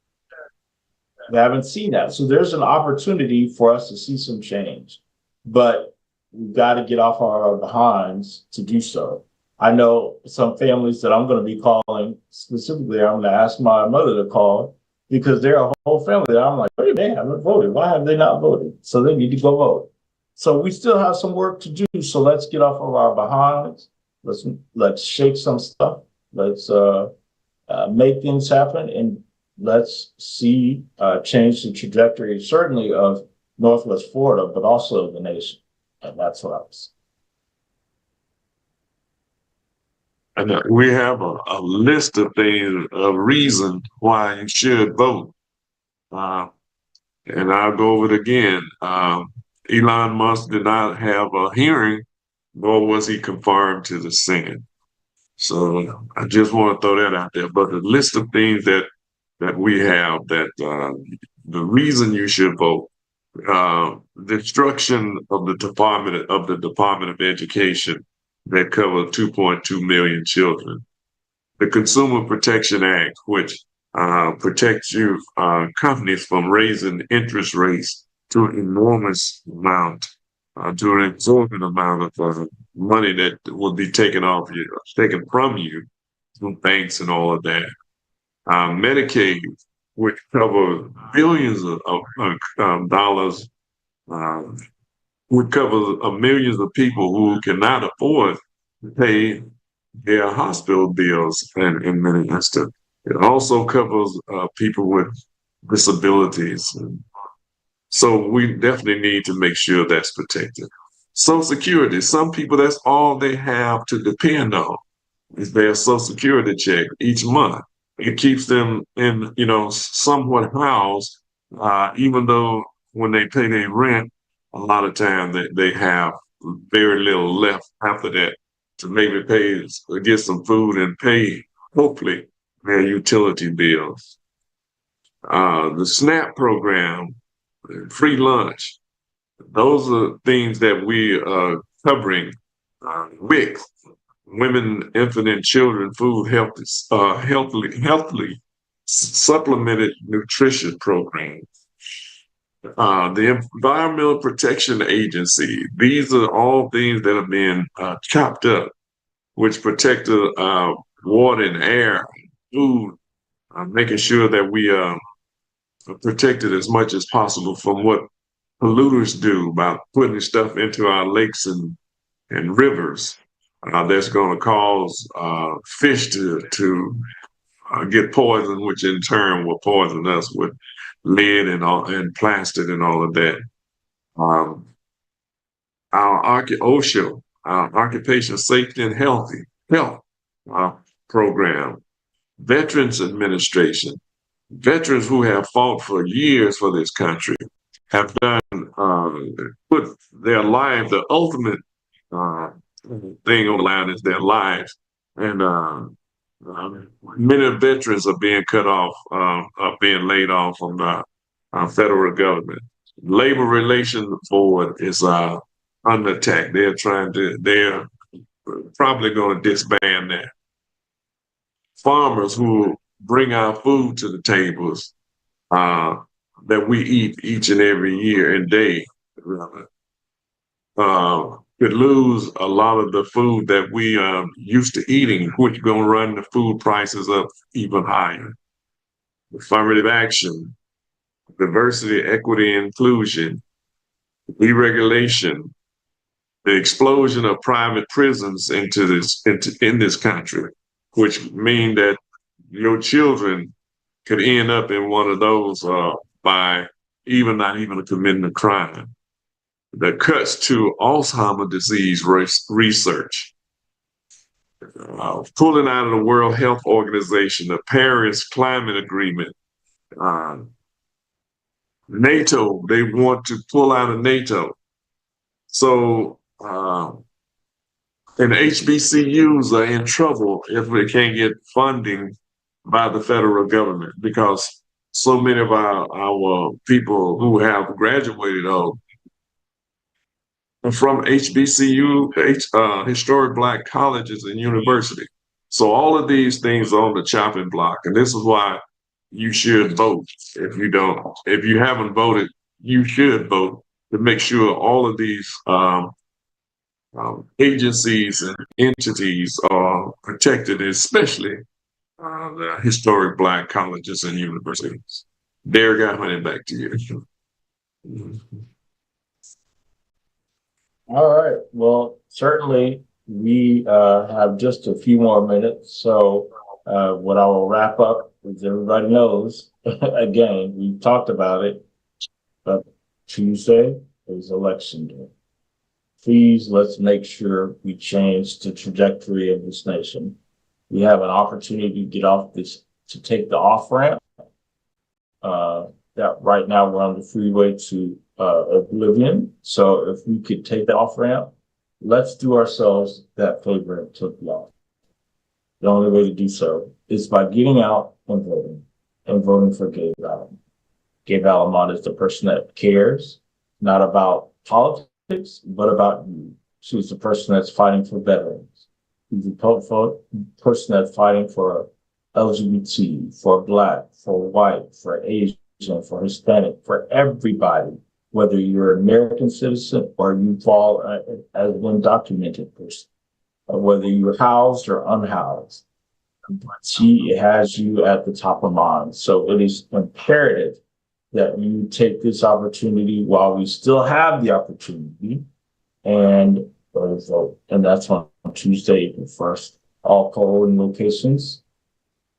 S1: We haven't seen that. So there's an opportunity for us to see some change, but we've got to get off our behinds to do so. I know some families that I'm going to be calling specifically. I'm going to ask my mother to call because they're a whole family that I'm like, hey, they haven't voted. Why have they not voted? So they need to go vote. So we still have some work to do. So let's get off of our behinds. Let's shake some stuff. Let's make things happen, and let's see change the trajectory, certainly of Northwest Florida, but also the nation. And that's what I was.
S2: And we have a list of things, a reason why you should vote. And I'll go over it again. Elon Musk did not have a hearing, nor was he confirmed to the Senate. So I just want to throw that out there. But the list of things that we have that the reason you should vote, destruction of the Department of Education that covered 2.2 million children, the Consumer Protection Act, which protects you companies from raising interest rates to an enormous amount, to an exorbitant amount of money that will be taken from you through banks and all of that. Medicaid, which covers billions of dollars, would cover millions of people who cannot afford to pay their hospital bills in many instances. It also covers people with disabilities. So we definitely need to make sure that's protected. Social Security, some people, that's all they have to depend on is their Social Security check each month. It keeps them in, somewhat housed, even though when they pay their rent, a lot of time they have very little left after that to maybe get some food and pay, hopefully, their utility bills. The SNAP program, free lunch, those are things that we are covering. WIC, Women, Infant, and Children Food Healthily Supplemented Nutrition Program. The Environmental Protection Agency, these are all things that have been chopped up, which protect water and air, food, making sure that we are protected as much as possible from what polluters do about putting stuff into our lakes and rivers that's going to cause fish to get poisoned, which in turn will poison us with lead and plastic and all of that. Our OSHA, our Occupation Safety and Health program, Veterans Administration, veterans who have fought for years for this country have put their life, the ultimate thing on the line is their lives. And many veterans are being cut off, are being laid off from the federal government. Labor Relations Board is under attack. They're probably going to disband that. Farmers who bring our food to the tables that we eat each and every year and day could lose a lot of the food that we are used to eating, which is going to run the food prices up even higher. Affirmative action, diversity, equity, inclusion, deregulation, the explosion of private prisons in this country, which mean that your children could end up in one of those by not even committing a crime. The cuts to Alzheimer's disease research, pulling out of the World Health Organization, the Paris Climate Agreement, NATO, they want to pull out of NATO. So, and HBCUs are in trouble if they can't get funding by the federal government because so many of our people who have graduated from HBCU, historic Black colleges and universities. So all of these things are on the chopping block, and this is why you should vote. If you haven't voted, you should vote to make sure all of these agencies and entities are protected, especially the historic Black colleges and universities. Derek, I'm handing back to you.
S1: All right. Well, certainly we have just a few more minutes. So what I will wrap up, as everybody knows, again, we talked about it, but Tuesday is election day. Please, let's make sure we change the trajectory of this nation. We have an opportunity to get off this, to take the off ramp. That right now we're on the freeway to oblivion. So if we could take the off ramp, let's do ourselves that favor and take the off. The only way to do so is by getting out and voting for Gabe Vallimont. Gabe Vallimont is the person that cares, not about politics, but about you. She's the person that's fighting for veterans. She's the person that's fighting for LGBT, for Black, for white, for Asian, for Hispanic, for everybody, whether you're an American citizen or you fall as an undocumented person, or whether you're housed or unhoused. She has you at the top of mind. So it is imperative that you take this opportunity while we still have the opportunity and vote. And that's on Tuesday, April 1st. All polling locations,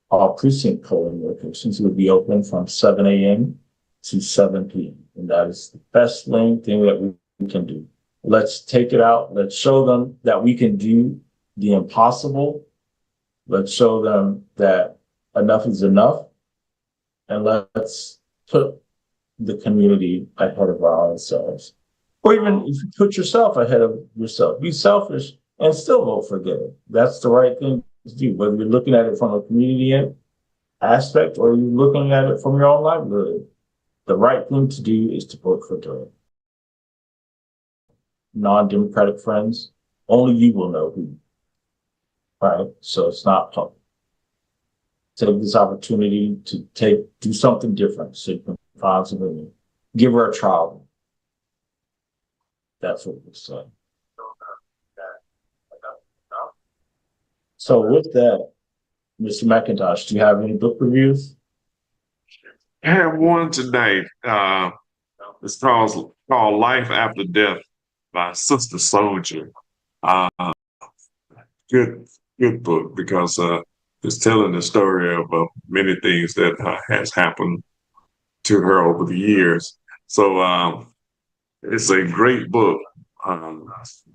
S1: all precinct polling locations will be open from 7 a.m. to 7 p.m. And that is the best thing that we can do. Let's take it out. Let's show them that we can do the impossible. Let's show them that enough is enough. And let's put the community ahead of ourselves. Or even if you put yourself ahead of yourself, be selfish and still vote for Gabe. That's the right thing to do, whether you're looking at it from a community aspect or you're looking at it from your own livelihood. The right thing to do is to vote for Gabe. Non-Democratic friends, only you will know who. Right? So it's not public. Take this opportunity to do something different so you can find something. Give her a trial. That's what we're saying. So with that, Mr. McIntosh, do you have any book reviews?
S2: I have one tonight. It's called Life After Death by Sister Soldier. Good book because it's telling the story of many things that has happened to her over the years. So it's a great book,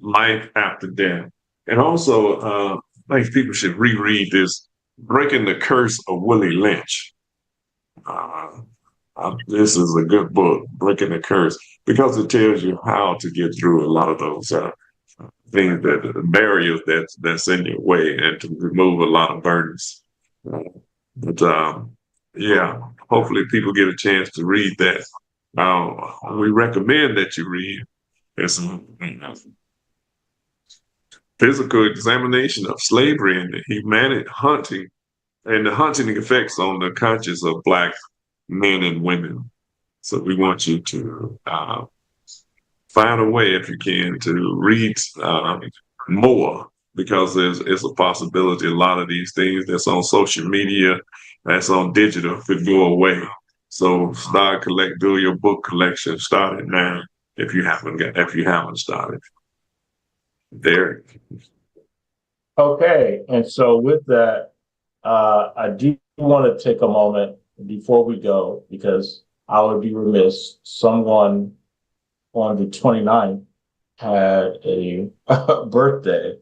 S2: Life After Death. And also, I think people should reread this, Breaking the Curse of Willie Lynch. This is a good book, Breaking the Curse, because it tells you how to get through a lot of those things, barriers that's in your way, and to remove a lot of burdens. Yeah, hopefully people get a chance to read that. We recommend that you read. It's physical examination of slavery and the humanity hunting and the hunting effects on the conscience of Black men and women. So we want you to find a way, if you can, to read more, because there's a possibility a lot of these things that's on social media, that's on digital, could go away. So do your book collection. Start it now if you haven't started. There.
S1: Okay, and so with that, I do want to take a moment before we go, because I would be remiss. Someone on the 29th had a birthday.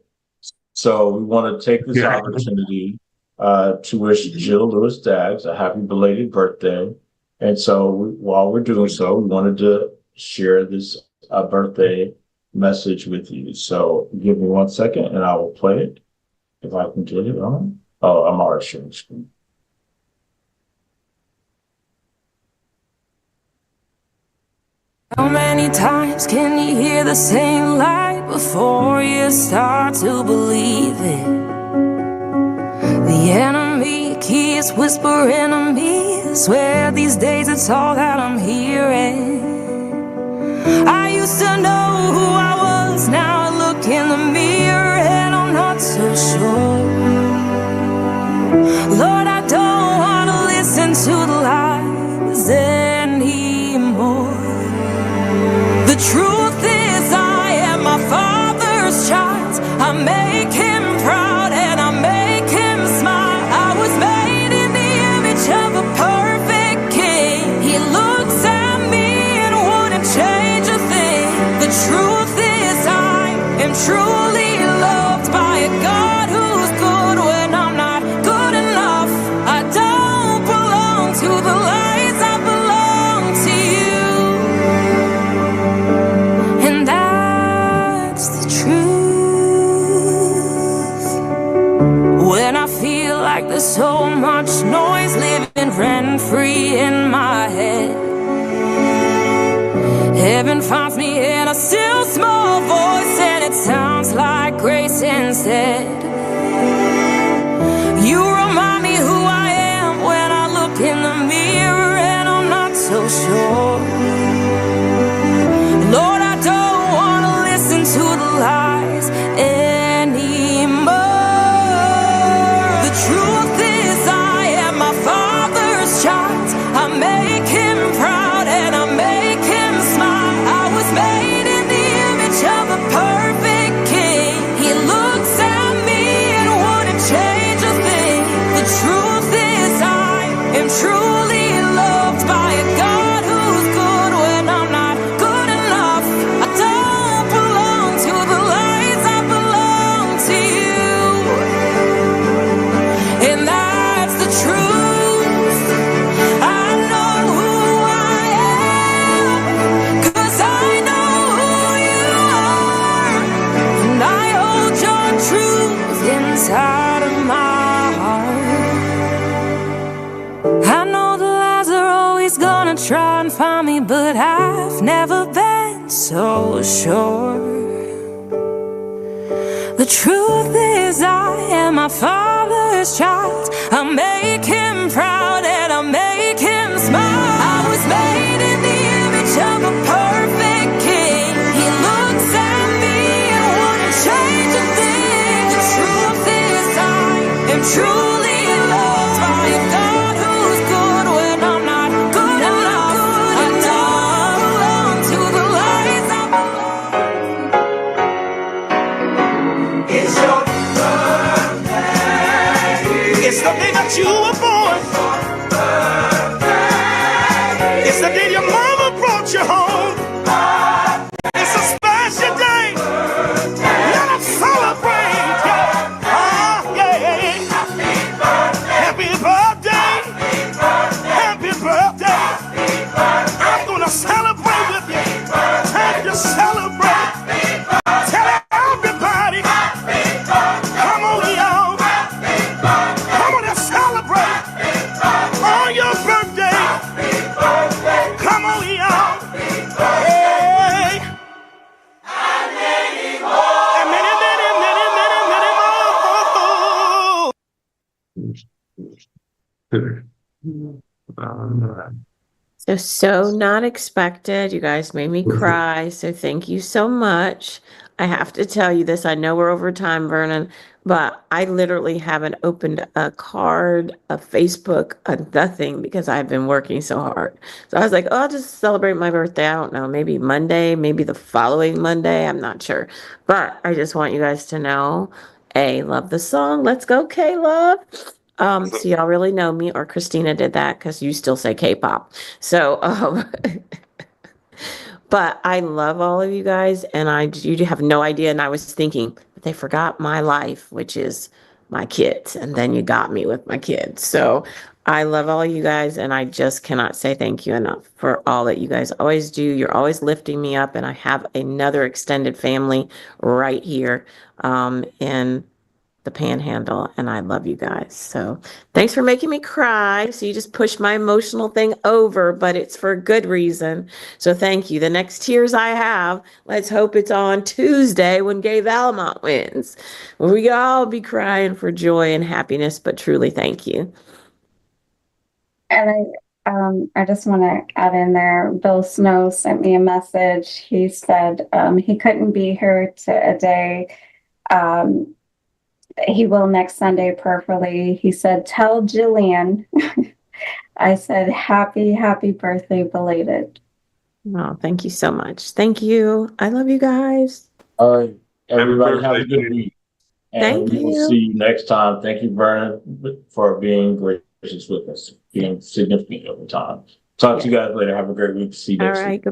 S1: So we want to take this opportunity to wish Jill Lewis Daggs a happy belated birthday. And so while we're doing so, we wanted to share this birthday message with you. So give me 1 second and I will play it. If I can get it on. Oh, I'm already sharing the screen.
S8: How many times can you hear the same lie before you start to believe it? The enemy keeps whispering to me, swear these days it's all that I'm hearing. I used to know who I was, now I look in the mirror and I'm not so sure. Lord, I don't want to listen to the lies anymore. The truth is I am my Father's child. I make him proud and I make him smile. I was made in the image of a perfect king. He looks at me and wouldn't change a thing. The truth is I am truly loved by a God who's good when I'm not good enough. I don't belong to the lies, I belong to you. And that's the truth. When I feel like there's so much noise living rent-free in my head, heaven finds me in a still small voice and it sounds like grace instead. You remind me who I am when I look in the mirror and I'm not so sure. Lord, I don't want to listen to the lies anymore. The truth is I am my Father's child. I make him proud and I make him smile. I was made in the image of a perfect king. He looks at me and wouldn't change a thing. The truth is I am truly loved by a God who's good when I'm not good enough. I don't belong to the lies, I belong to you. And that's the truth. I know who I am, 'cause I know who you are. And I hold your truth inside of my heart. I know the lies are always gonna try and find me, but I've never been so sure. The truth is I am my Father's child. I make him proud and I make him smile. I was made in the image of a perfect king. He looks at me and wouldn't change a thing. The truth is I am truly loved by a God who's good when I'm not good enough. I don't belong to the lies, I belong.
S9: It's your birthday. It's the day that you were born. It's the day your mama brought you home. It's a special day. Let us celebrate. Ah, yeah. Happy birthday. Happy birthday. I'm gonna celebrate with you. Time to celebrate. Tell everybody. Come on, y'all. Come on and celebrate on your birthday. Come on, y'all. Hey. And many, many, many, many, many more.
S3: So not expected. You guys made me cry. So thank you so much. I have to tell you this. I know we're over time, Vernon, but I literally haven't opened a card, a Facebook, a nothing because I've been working so hard. So I was like, oh, I'll just celebrate my birthday. I don't know, maybe Monday, maybe the following Monday. I'm not sure. But I just want you guys to know, love the song. Let's go, K-Love. So y'all really know me, or Christina did that because you still say K-pop. So, but I love all of you guys, and you have no idea. And I was thinking, but they forgot my life, which is my kids, and then you got me with my kids. So I love all you guys, and I just cannot say thank you enough for all that you guys always do. You're always lifting me up, and I have another extended family right here in the Panhandle, and I love you guys. So thanks for making me cry. So you just pushed my emotional thing over, but it's for a good reason. So thank you. The next tears I have, let's hope it's on Tuesday when Gay Valmont wins. We all be crying for joy and happiness, but truly thank you.
S4: And I just want to add in there, Bill Snow sent me a message. He said he couldn't be here today. He will next Sunday prayerfully. He said, tell Jillian. I said, happy birthday belated.
S3: Oh, thank you so much. Thank you. I love you guys.
S1: All right, everybody have a
S2: birthday,
S1: good
S2: Judy.
S1: week.
S3: Thank
S1: And we will
S3: you.
S1: see you next time. Thank you, Vernon, for being gracious with us, being significant over time. Talk to you guys later. Have a great week. See you
S3: All
S1: next week.
S3: right. Goodbye.